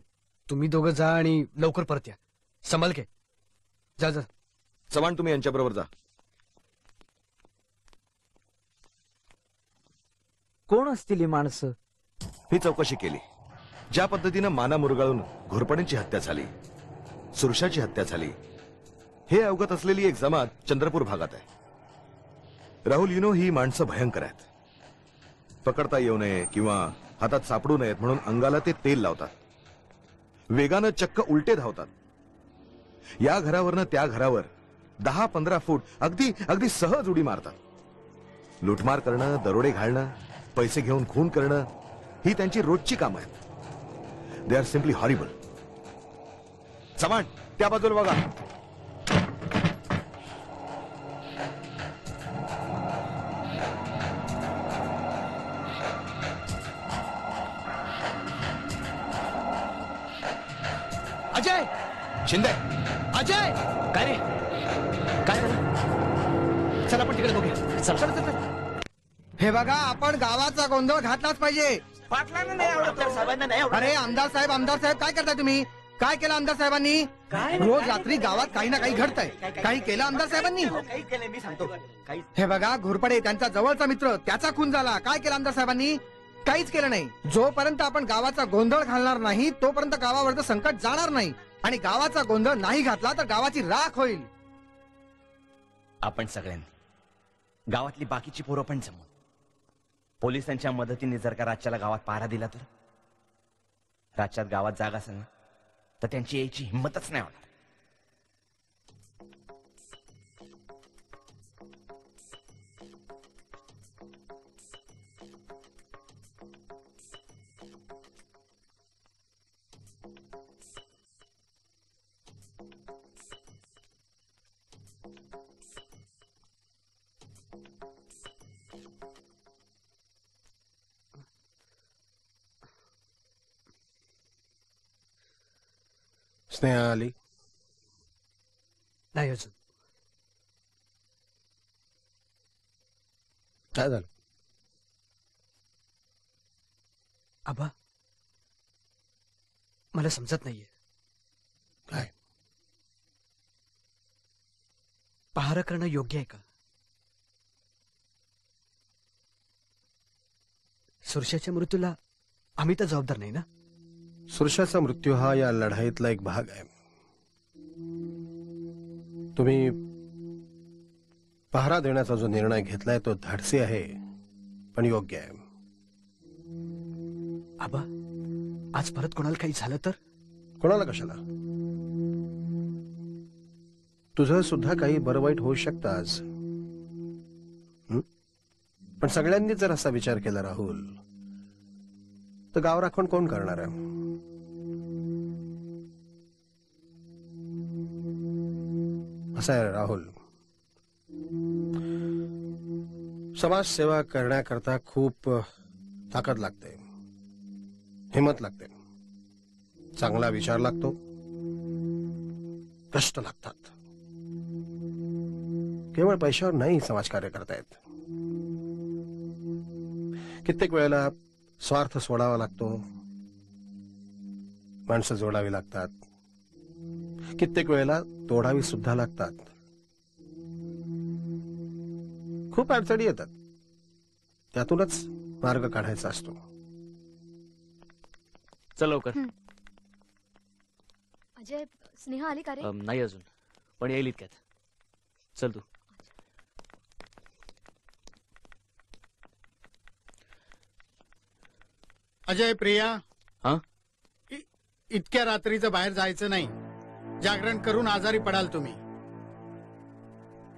तुम्ही दोघं जा आणि लवकर परत या. संभाल के जा. जा चव्हाण, तुम्ही यांच्याबरोबर जा. कोण असतील ही माणसं? ही चौकशी केली. ज्या पद्धतीनं माना मुरगाळून घोरपड्यांची हत्या झाली, सुरशाची हत्या झाली, हे अवगत असलेली एक जमात चंद्रपूर भागात आहे. राहुल, ही माणसं भयंकर आहेत. पकडता येऊ नये किंवा हातात सापडू नयेत म्हणून अंगाला ते तेल लावतात. वेगानं चक्क उलटे धावतात. या घरावरनं त्या घरावर 10-15 फूट अगदी सहज उडी मारतात. लुटमार करणं, दरोडे घालणं, पैसे घेऊन खून करणं ही त्यांची रोजची कामं आहेत. They are simply horrible. Chavan, त्या बाजूला बघा. अजय, शिंदे, अजय, काय रे? काय झालं? चला आपण तिकडे बघूया. चल चल चल. हे बघा, आपण गावाचा गोंधळ घातलाच पाहिजे. पाटलांना नाही आवडत, साहेबांना नाही आवडत. अरे आमदार साहेब काय करताय तुम्ही? काय केलं आमदार साहेबांनी? रोज रात्री गावात काही ना काही घडतंय. काही केलं आमदार साहेबांनी? काही केलं मी सांगतो. काही हे बघा, घोरपडे त्यांचा जवळचा मित्र, त्याचा खून झाला. काय केलं आमदार साहेबांनी? काहीच केलं नाही. जोपर्यंत आपण गावाचा गोंधळ घालणार नाही तोपर्यंत गावावरचं संकट जाणार नाही. आणि गावाचा गोंधळ नाही घातला तर गावाची राख होईल. आपण सगळ्यांनी, गावातली बाकीची पोरं पण जमून पोलिसांच्या मदतीने जर का राज्याला गावात पहारा दिला तर राज्यात गावात जागा असेल ना तर त्यांची यायची हिंमतच नाही होणार. स्नेहा आली नाही अजून. काय झालं? आबा, मला समजत नाहीये. काय? पहारा करणं योग्य आहे का? सुरशाच्या मृत्यूला आम्ही तर जबाबदार नाही ना. सुरशाचा मृत्यू हा या लढाईतला एक भाग आहे. तुम्ही पहारा देण्याचा जो निर्णय घेतलाय तो धाडसी आहे पण योग्य आहे. आबा, आज परत कोणाला काही झालं तर? कोणाला कशाला? तुझं सुद्धा काही बरं वाईट होऊ शकतं आज. पण सगळ्यांनी जर असा विचार केला राहुल तर गाव राखण कोण करणार आहे? असं आहे राहुल, समाजसेवा करण्याकरता खूप ताकद लागते, हिंमत लागते, चांगला विचार लागतो, कष्ट लागतात. केवळ पैशावर नाही समाजकार्य करता येत. कित्येक वेळेला स्वार्थ सोडावा लागतो, माणसं जोडावी लागतात, कित्येक वेळेला तोडावी सुद्धा लागतात. खूप अडचणी येतात, त्यातूनच मार्ग काढायचा असतो. चल लवकर. अजय, स्नेहा आली का रे? नाही अजून, पण येईल इतक्यात. चल तू. अजय, प्रिया, हा? इतक्या रात्रीचं बाहेर जायचं नाही. जागरण करून आजारी पडाल तुम्ही.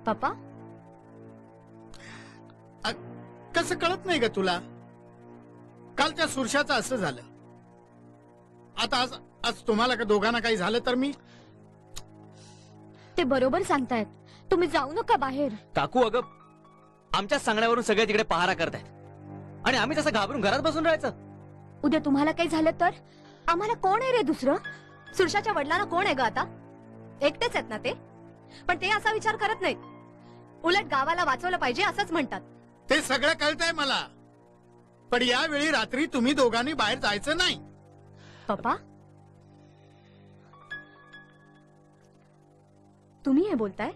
पप्पा, कसं कळत नाही ग तुला? काल त्या सुरशाचं असं झालं. आता आज तुम्हाला का दोघांना काही झालं तर मी. ते बरोबर सांगतायत. तुम्ही जाऊ नका बाहेर. काकू, अगं आमच्या सांगण्यावरून सगळे तिकडे पहारा करतायत आणि आम्ही तसं घाबरून घरात बसून राहायचं. उद्या तुम्हाला काही झालं तर आम्हाला कोण आहे रे दुसरं? सुरशाच्या वडिलांना कोण आहे ग आता? एकटेच आहेत ना ते. पण ते असा विचार करत नाहीत. उलट गावाला वाचवलं पाहिजे असंच म्हणतात. ते सगळं कळतंय मला, पण यावेळी रात्री तुम्ही दोघांनी बाहेर जायचं नाही. पप्पा, तुम्ही हे बोलताय?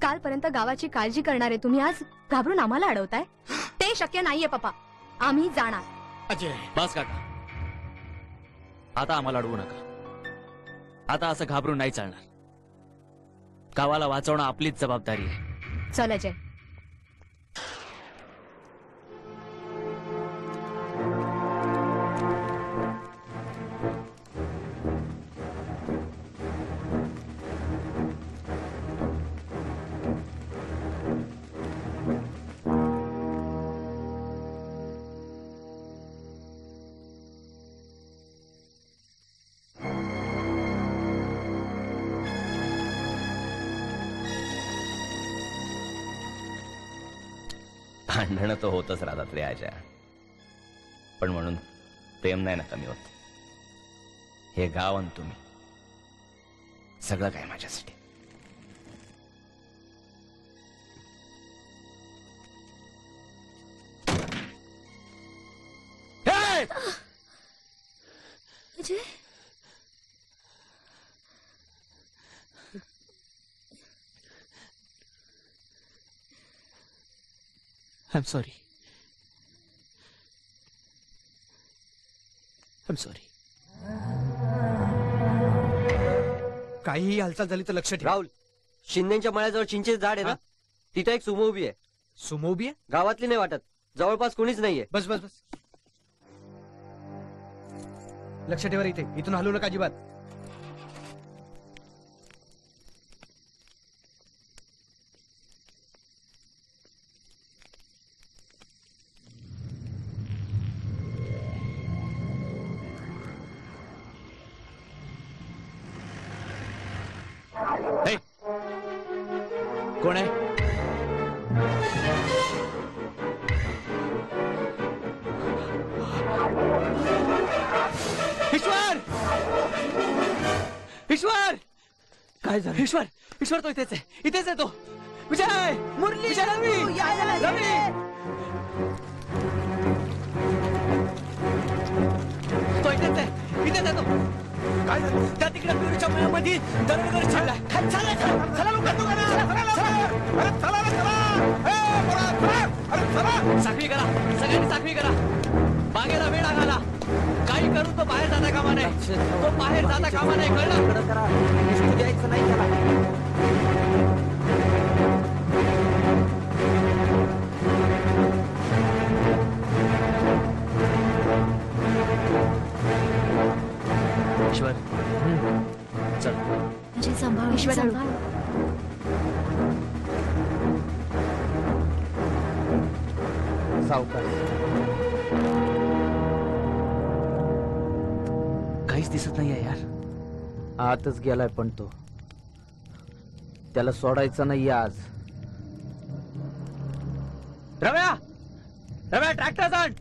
कालपर्यंत गावाची काळजी करणारे तुम्ही आज घाबरून आम्हाला अडवताय? ते शक्य नाहीये पप्पा. आम्ही जाणार. अजय, बस काका, आता आम्हाला अडवू नका. आता असं घाबरून नाही चालणार. गावाला वाचवणं आपलीच जबाबदारी आहे. चल अजय. भांडणं तर होतच राहतात रे आजा, पण म्हणून प्रेम नाही ना कमी होत. हे गाव आणि तुम्ही सगळं काय माझ्यासाठी. Ajay, I'm sorry. I'm sorry. काहीही हालचाल झाली तर लक्ष ठेव. राहुल, शिंदेच्या मळ्याजवळ चिंचेचं झाड आहे ना, तिथे एक सुमो उभी आहे. सुमो उभी आहे? गावातली नाही वाटत, जवळपास कोणीच नाहीये. बस बस बस, लक्ष ठेवा रे इथे, इथून हलू नका अजिबात. कोण आहे? ईश्वर, ईश्वर, काय झालं? ईश्वर, ईश्वर तो इथेच आहे, इथेच आहे तो. विजय, मुरली, विजय, रवी, रवी, तो इथेच आहे, इथेच आहे तो. काय झालं? त्या तिकडे पिरूच्या मळ्यामध्ये दरडगर छाडलाय. चला चला लवकर, साखळी करा, सगळ्यांनी साखळी करा. बागेला वेळ घाला. काही करून तो बाहेर जाता कामा नाही, तो बाहेर जाता कामा नाही, कळलं? द्यायचं नाही त्याला. ईश्वर, चल. अजय सांभाळ, ईश्वर, सांभाळ. काहीच दिसत नाहीये यार. आतच गेलाय, पण तो त्याला सोडायचा नाहीये आज. रव्या, रव्या, ट्रॅक्टर आण.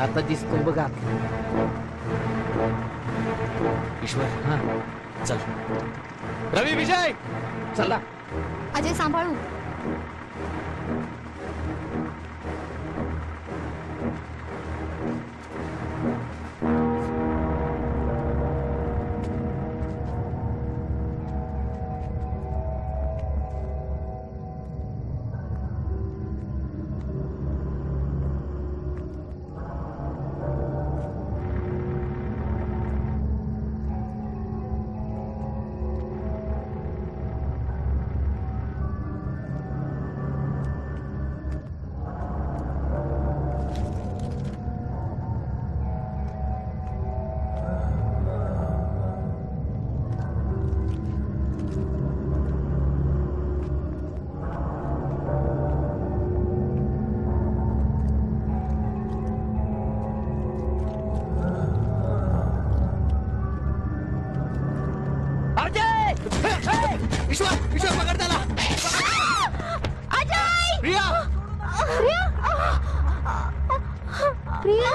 आता दिसतोय बघा. ईश्वर, हा चल. रवी, विजय, चला. अजय सांभाळू. ईश्वर, ईश्वर, पकड त्याला. अजय, प्रिया, प्रिया, प्रिया.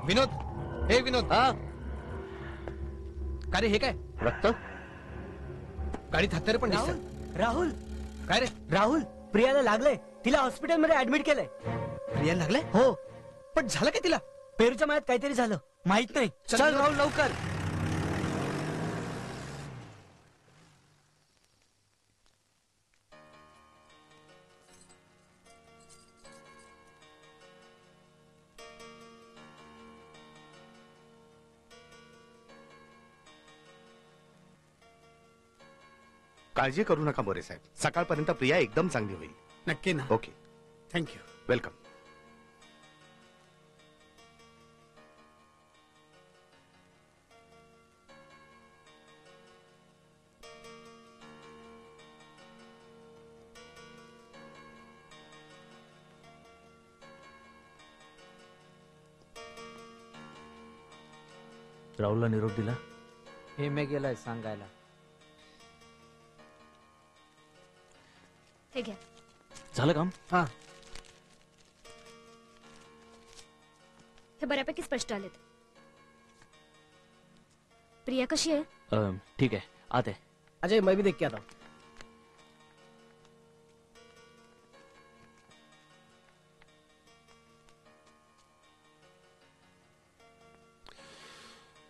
विनोद, हे विनोद. हा, का रे, हे काय? रक्त. गाडीत हत्यारे पण दिसतात. राहुल, काय रे? राहुल, प्रियाला लागलंय, तिला हॉस्पिटल मध्ये ऍडमिट केलंय. प्रिया लागले हो पण झालं काय तिला? पेरूच्या मळ्यात काहीतरी झालं माहित नाही. चल राहुल लवकर. काळजी करू नका मोरे साहेब, सकाळपर्यंत प्रिया एकदम चांगली होईल. नक्की ना? Okay, thank you. वेलकम. राहुलला निरोप दिला? हे मी गेलाय सांगायला. हे घ्या. झालं काम? हा. हे बऱ्यापैकी स्पष्ट आलेत. प्रिया कशी आहे? ठीक आहे, आत आहे. अजय मैं भी देख के आता हूं.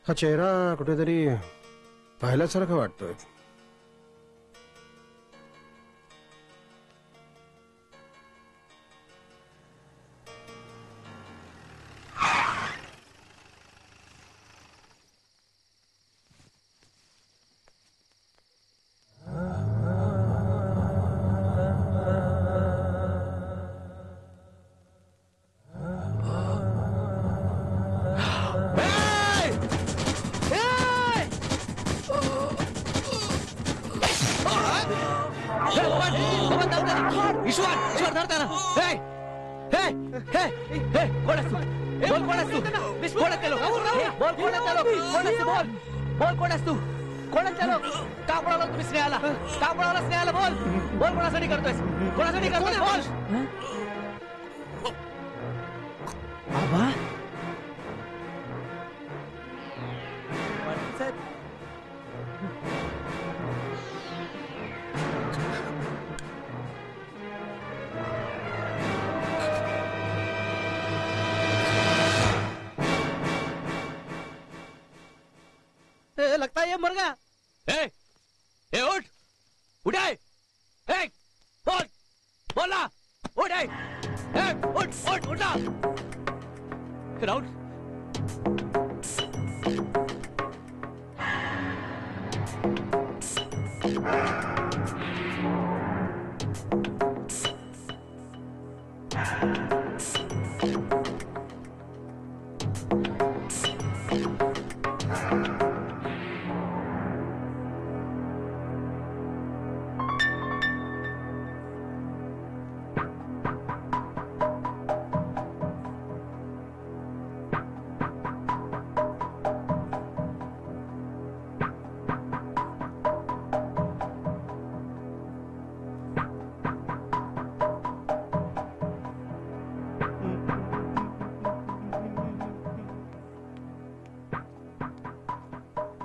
हा चेहरा कुठेतरी पाहिल्यासारखं वाटतोय. ईश्वर धर त्याला. हे हे हे हे कोण आहेस तू? बोल कोण आहेस तू? कोण आहेत ते लोक? बोल कोण आहेत ते लोक? कोण आहेस तू? बोल बोल कोण आहेस तू? कोण आहेत ते लोक? का बोलावलं तुम्ही स्नेहाला? का बोलावलं स्नेहाला? बोल बोल कोणासाठी करतोयस? कोणासाठी करतोयस? बोल. आबा लगता है ये मर गया. ए उठ उठे. ए बोल बोला उठ. ए उठ उठ उठा. राहुल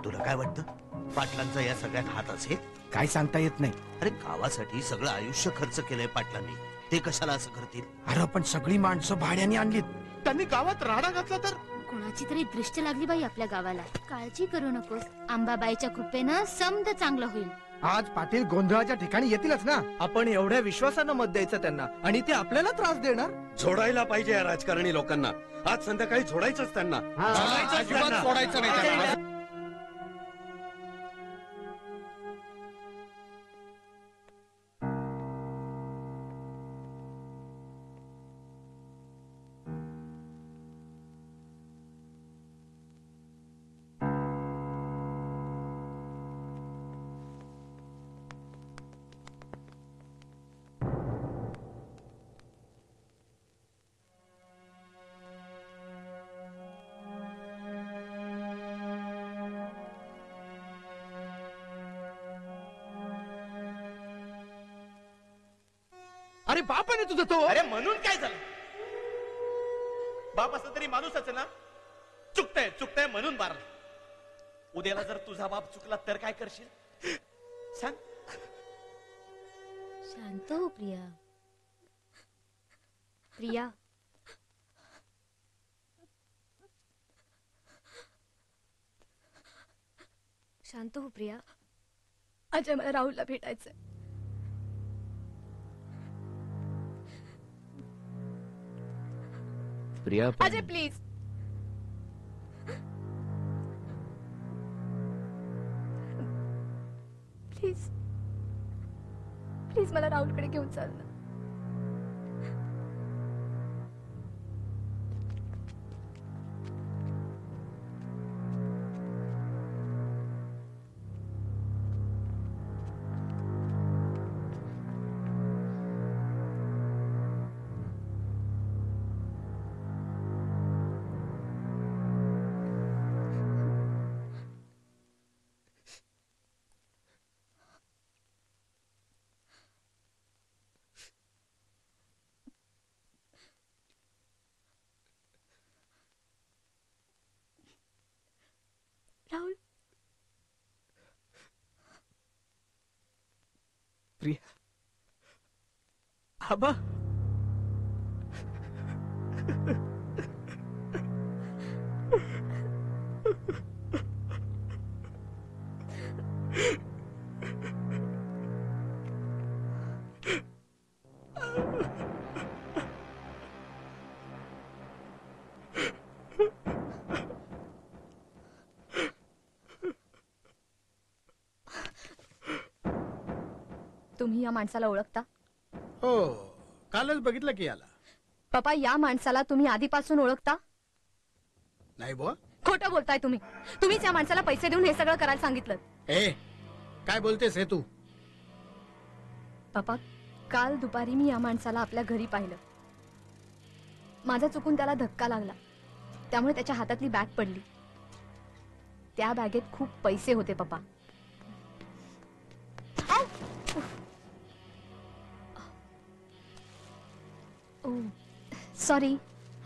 तुला काय वाटतं पाटलांचा या सगळ्यात हात असेल? काय सांगता येत नाही. अरे गावासाठी सगळं आयुष्य खर्च केलंय पाटलांनी, ते कशाला असं करतील? अरे पण सगळी माणसं भाड्याने आणलीत. त्यांनी गावात राडा घातला तर कोणाची तरी दृष्टी लागली बाई आपल्या गावाला. काळजी करू नकोस, अंबाबाईच्या कृपेनं समद चांगलं होईल. आज पाटील गोंधळाच्या ठिकाणी येतीलच ना. आपण एवढ्या विश्वासानं मत द्यायचं त्यांना आणि ते आपल्याला त्रास देणार. झोडायला पाहिजे या राजकारणी लोकांना. आज संध्याकाळी झोडायचंच त्यांना. अजिबात सोडायचं नाही त्यांना. अरे बाप आहे तुझा तो. अरे म्हणून काय झालं? बाप असला तरी माणूसच आहे ना. चुकतंय चुकतंय म्हणून मारलं. उद्याला जर तुझा बाप चुकला तर काय करशील सांग? शांत हो प्रिया. प्रिया शांत हो प्रिया. अजय मला राहुलला भेटायचंय. Priya Ajay please. Please please मला राहुलकडे घेऊन चाल ना. राहुल. प्रिया. आबा. तुम्ही या माणसाला ओळखता? हो, कालच बघितलं की याला. पप्पा, या माणसाला तुम्ही आधीपासून ओळखता? नाही बुवा. खोटं बोलताय तुम्ही. तुम्हीच या माणसाला पैसे देऊन हे सगळं करायला सांगितलं. काय बोलतेस हे तू? पप्पा, काल दुपारी मी या माणसाला आपल्या घरी पाहिलं. माझा चुकून त्याला धक्का लागला, त्यामुळे त्याच्या हातातली बॅग पडली. त्या बॅगेत खूप पैसे होते पप्पा. सॉरी.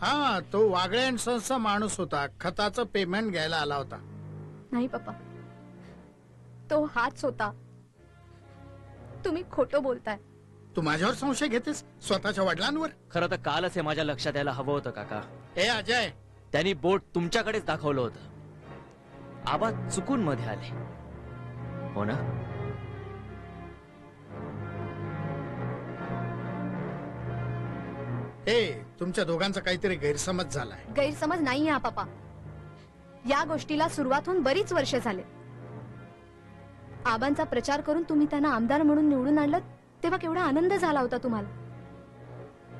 हा, तो वागळे अँड सन्सचा माणूस होता. खताचं पेमेंट घ्यायला आला होता. नाही पप्पा, तो हाच होता. तुम्ही खोटं बोलताय. तू माझ्यावर संशय घेतेस? स्वतःच्या वडिलांवर? खरं तर कालच हे माझ्या लक्षात यायला हवं होतं काका. अजय, त्यांनी बोट तुमच्याकडेच दाखवलं होतं. आबा चुकून मध्ये आले हो ना? तुमच्या दोघांचा काहीतरी गैरसमज झालाय. गैरसमज नाहीये हा पप्पा. या गोष्टीला सुरुवात होऊन बरीच वर्ष झाले. आबांचा प्रचार करून तुम्ही त्यांना आमदार म्हणून निवडून आणलं तेव्हा केवढा आनंद झाला होता तुम्हाला.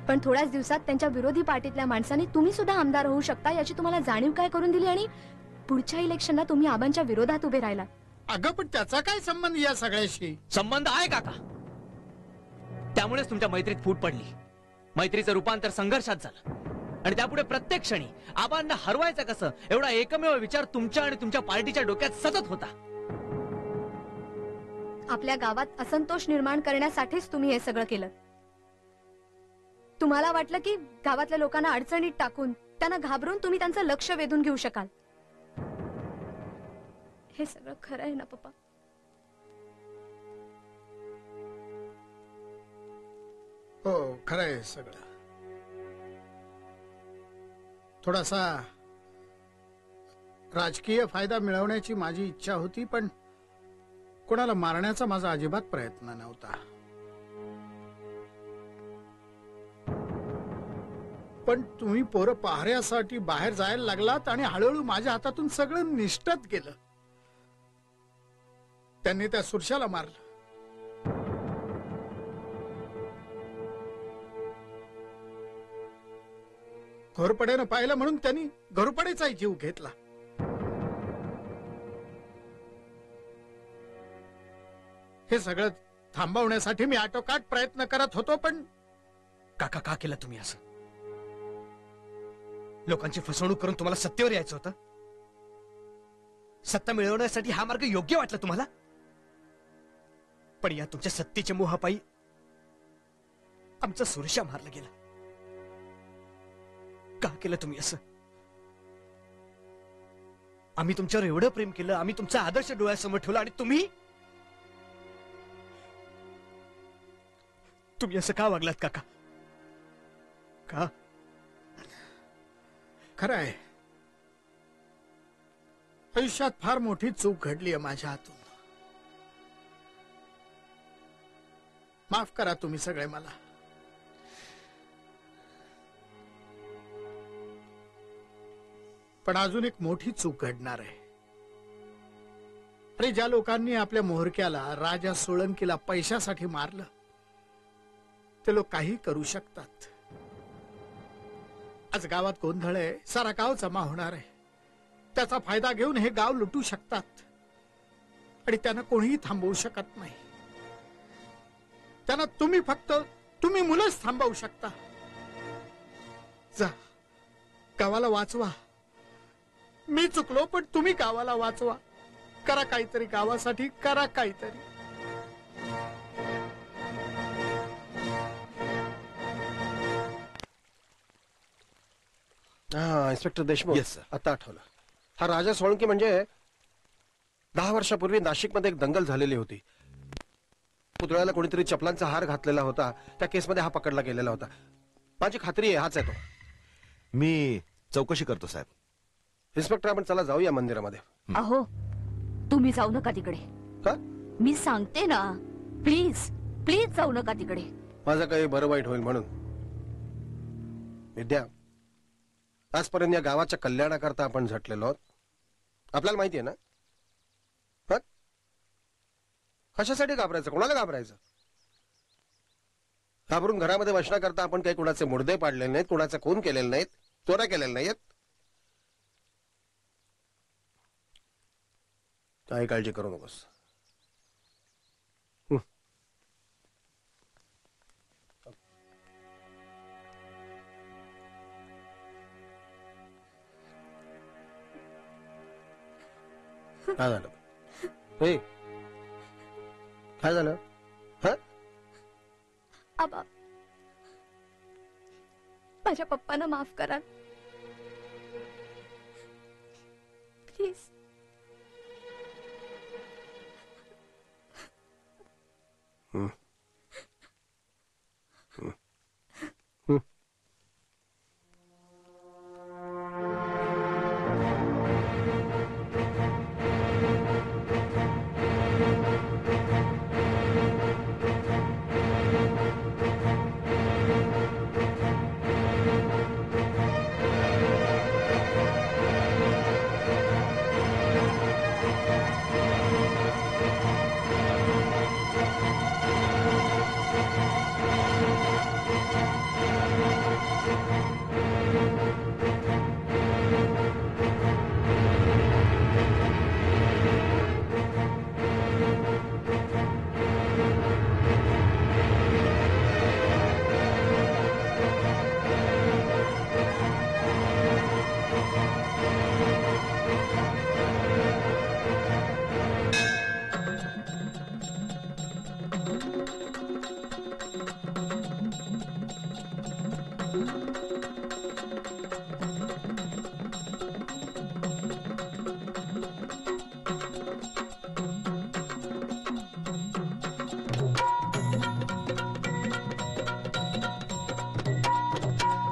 पण थोड्याच दिवसात त्यांच्या विरोधी पार्टीतल्या माणसांनी तुम्ही सुद्धा आमदार होऊ शकता याची तुम्हाला जाणीव काय करून दिली आणि पुढच्या इलेक्शनला तुम्ही आबांच्या विरोधात उभे राहिला. अगं, पण त्याचा काय संबंध या सगळ्याशी? संबंध आहे काका. त्यामुळेच तुमच्या मैत्रीत फूट पडली. मैत्रीचं रूपांतर संघर्षात झालं आणि त्यापुढे प्रत्येक क्षणी आबांना हरवायचं कसं एवढा एकमेव विचार तुमच्या आणि तुमच्या पार्टीच्या डोक्यात सतत होता. आपल्या गावात असंतोष निर्माण करण्यासाठीच तुम्ही हे सगळं केलं. तुम्हाला वाटलं की गावातल्या लोकांना अडचणीत टाकून त्यांना घाबरून तुम्ही त्यांचं लक्ष वेधून घेऊ शकाल. हे सगळं खरं आहे ना पप्पा? हो, खरं आहे सगळं. थोडासा राजकीय फायदा मिळवण्याची माझी इच्छा होती, पण कोणाला मारण्याचा माझा अजिबात प्रयत्न नव्हता. पण तुम्ही पोरं पहाऱ्यासाठी बाहेर जायला लागलात आणि हळूहळू माझ्या हातातून सगळं निष्ठत गेलं. त्यांनी त्या सुरशाला मारलं. घोरपड्यानं पाहिलं म्हणून त्यांनी घोरपडेचाही जीव घेतला. हे सगळं थांबवण्यासाठी मी आटोकाट प्रयत्न करत होतो, पण काका, का केलं तुम्ही असं? लोकांची फसवणूक करून तुम्हाला सत्तेवर यायचं होतं? सत्ता मिळवण्यासाठी हा मार्ग योग्य वाटला तुम्हाला? पण या तुमच्या सत्तेच्या मोहापायी आमचा सुरशा मारला गेला. का केलं तुम्ही असं? आम्ही तुमच्यावर एवढं प्रेम केलं, आम्ही तुमचा आदर्श डोळ्यासमोर ठेवला आणि तुम्ही असं का वागलात काका? का? खरं आहे, आयुष्यात फार मोठी चूक घडली आहे माझ्या हातून. माफ करा तुम्ही सगळे मला. पण अजून एक मोठी चूक घडणार आहे. अरे ज्या लोकांनी आपल्या मोहरक्याला राजा सोळंकीला पैशासाठी मारलं ते लोक काही करू शकतात. आज गावात गोंधळ आहे, सारा गाव जमा होणार आहे. त्याचा फायदा घेऊन हे गाव लुटू शकतात आणि त्यांना कोणीही थांबवू शकत नाही. त्यांना तुम्ही मुलंच थांबवू शकता. जा गावाला वाचवा. मी चुकलो पण तुम्ही गावाला वाचवा. करा काहीतरी गावासाठी, करा काहीतरी. हा इन्स्पेक्टर देशमुख, आता आठवलं. हा राजा सोळंकी म्हणजे 10 वर्षापूर्वी नाशिकमध्ये एक दंगल झालेली होती. पुतळ्याला कोणीतरी चपलांचा हार घातलेला होता. त्या केसमध्ये हा पकडला गेलेला होता. माझी खात्री आहे हाच आहे तो. मी चौकशी करतो साहेब. इन्स्पेक्टर आपण चला जाऊया मंदिरामध्ये. अहो तुम्ही जाऊ नका तिकडे. का? मी सांगते ना, प्लीज प्लीज जाऊ नका तिकडे. माझं काही बरं वाईट होईल म्हणून. विद्या, आजपर्यंत या गावाच्या कल्याणाकरता आपण झटलेलो आहोत. आपल्याला माहिती आहे ना. कशासाठी घाबरायचं? कोणाला घाबरायचं? घाबरून घरामध्ये बसण्याकरता आपण काही कुणाचे मुर्दे पाडलेले नाहीत, कुणाचे खून केलेले नाहीत, चोऱ्या केलेल्या नाहीत. काही काळजी करू नकोस. काय झालं? काय झालं? आबा, माझ्या पप्पांना माफ करा प्लीज.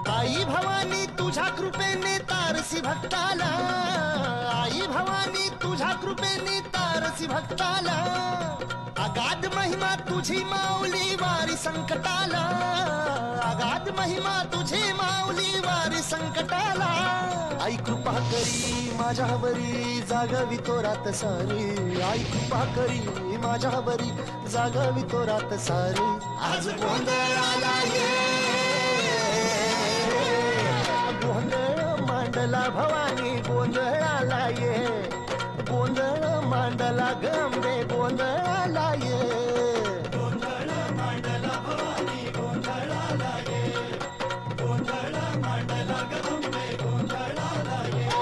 आई भवानी तुझ्या कृपेने तारसी भक्ताला. आई भवानी तुझ्या कृपेने तारसी भक्ताला. अगाध महिमा तुझी माऊली वारी संकटाला. अगाध महिमा तुझी माऊली वारी संकटाला. आई कृपा करी माझ्यावरी जागवी तो रात सारी. आई कृपा करी माझ्यावरी जागवी तो रात सारी. आज गोंधळाला ये गोंधळ मांडला भवानी गोंधळाला ये. गोंधळ मांडला गंबे गोंधळाला ये. गोंधळ मांडला भवानी गोंधळाला ये. गोंधळ मांडला गंबे गोंधळाला ये.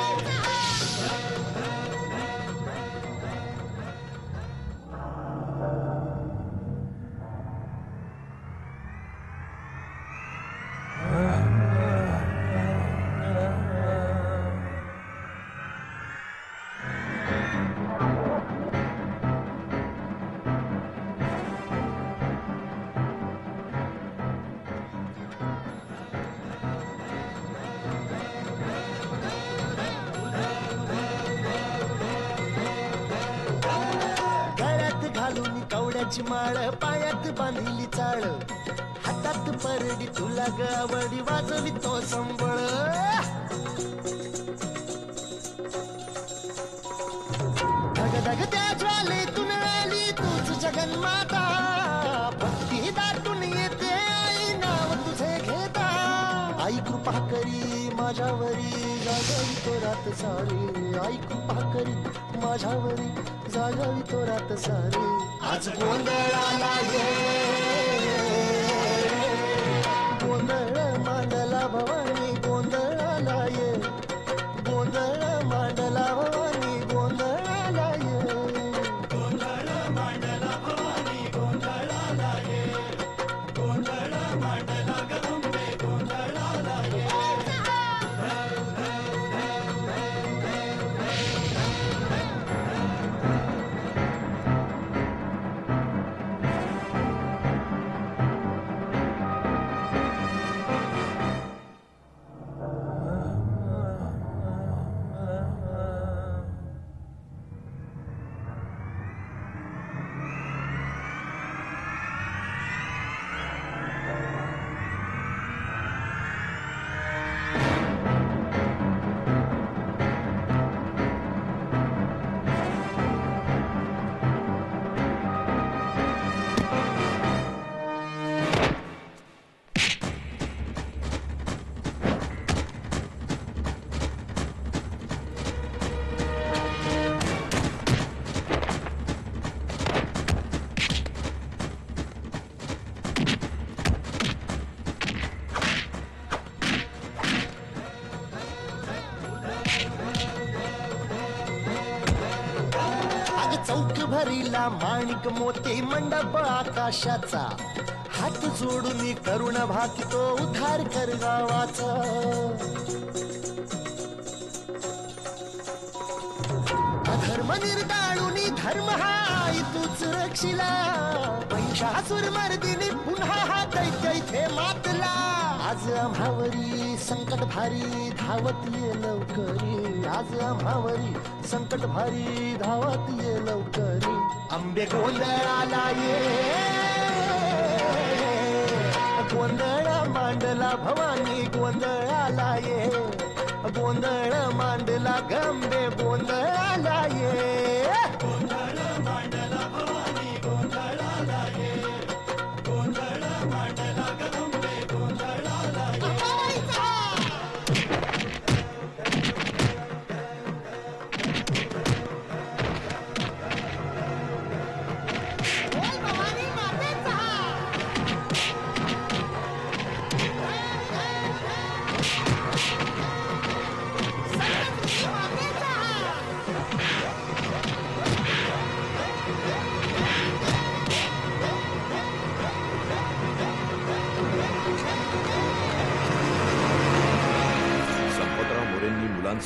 सोन्याची माळ पायात बांधिली चाळ हातात परडी तुला गावडी वाजवी तो संबळ धग धग त्या ज्वालेतून आली तूच जगन्माता भक्ती दाटून येते आई नाव तुझे घेता आई कृपा करी माझ्यावरी जागावी तो रात सारी आई कृपा करी माझ्यावरी जागावी तो रात सारी आज गोंधळाला ये गोंधळ मांडला भवानी गोंधळाला ये गोंधळ मांडला भवानी गोंधळाला ये गोंधळ मांडला भवानी गोंधळाला ये गोंधळ मांडला गंगे गोंधळाला ये चौक भरीला माणिक मोती मंडप आकाशाचा हात जोडून करुण भाकितो उद्धार कर गावाचा अधर्म निर्दाळून धर्म हाय तूच रक्षिला महिषासुर मर्दिनी पुन्हा हा दैत्य इथे मातला आज आम्हावरी संकट भारी धावत ये लवकरी आज आम्हावरी संकट भारी धावत ये लवकरी आंबे गोंधळाला ये गोंधळ मांडला भवानी गोंधळाला ये गोंधळ मांडला गंबे गोंधळाला ये गोंधळ मांडला भवानी गोंधळाला ये गोंधळ मांडला गंबे गोंधळाला ये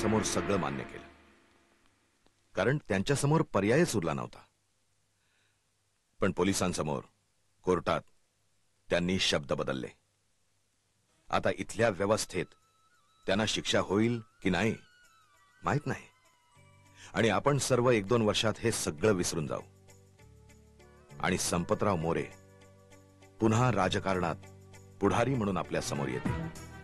समोर सगळं मान्य केलं कारण त्यांच्यासमोर पर्यायच उरला नव्हता पण पोलिसांसमोर कोर्टात त्यांनी शब्द बदलले आता इथल्या व्यवस्थेत त्यांना शिक्षा होईल की नाही माहित नाही आणि आपण सर्व 1-2 वर्षात हे सगळं विसरून जाऊ आणि संपतराव मोरे पुन्हा राजकारणात पुढारी म्हणून आपल्या समोर येतील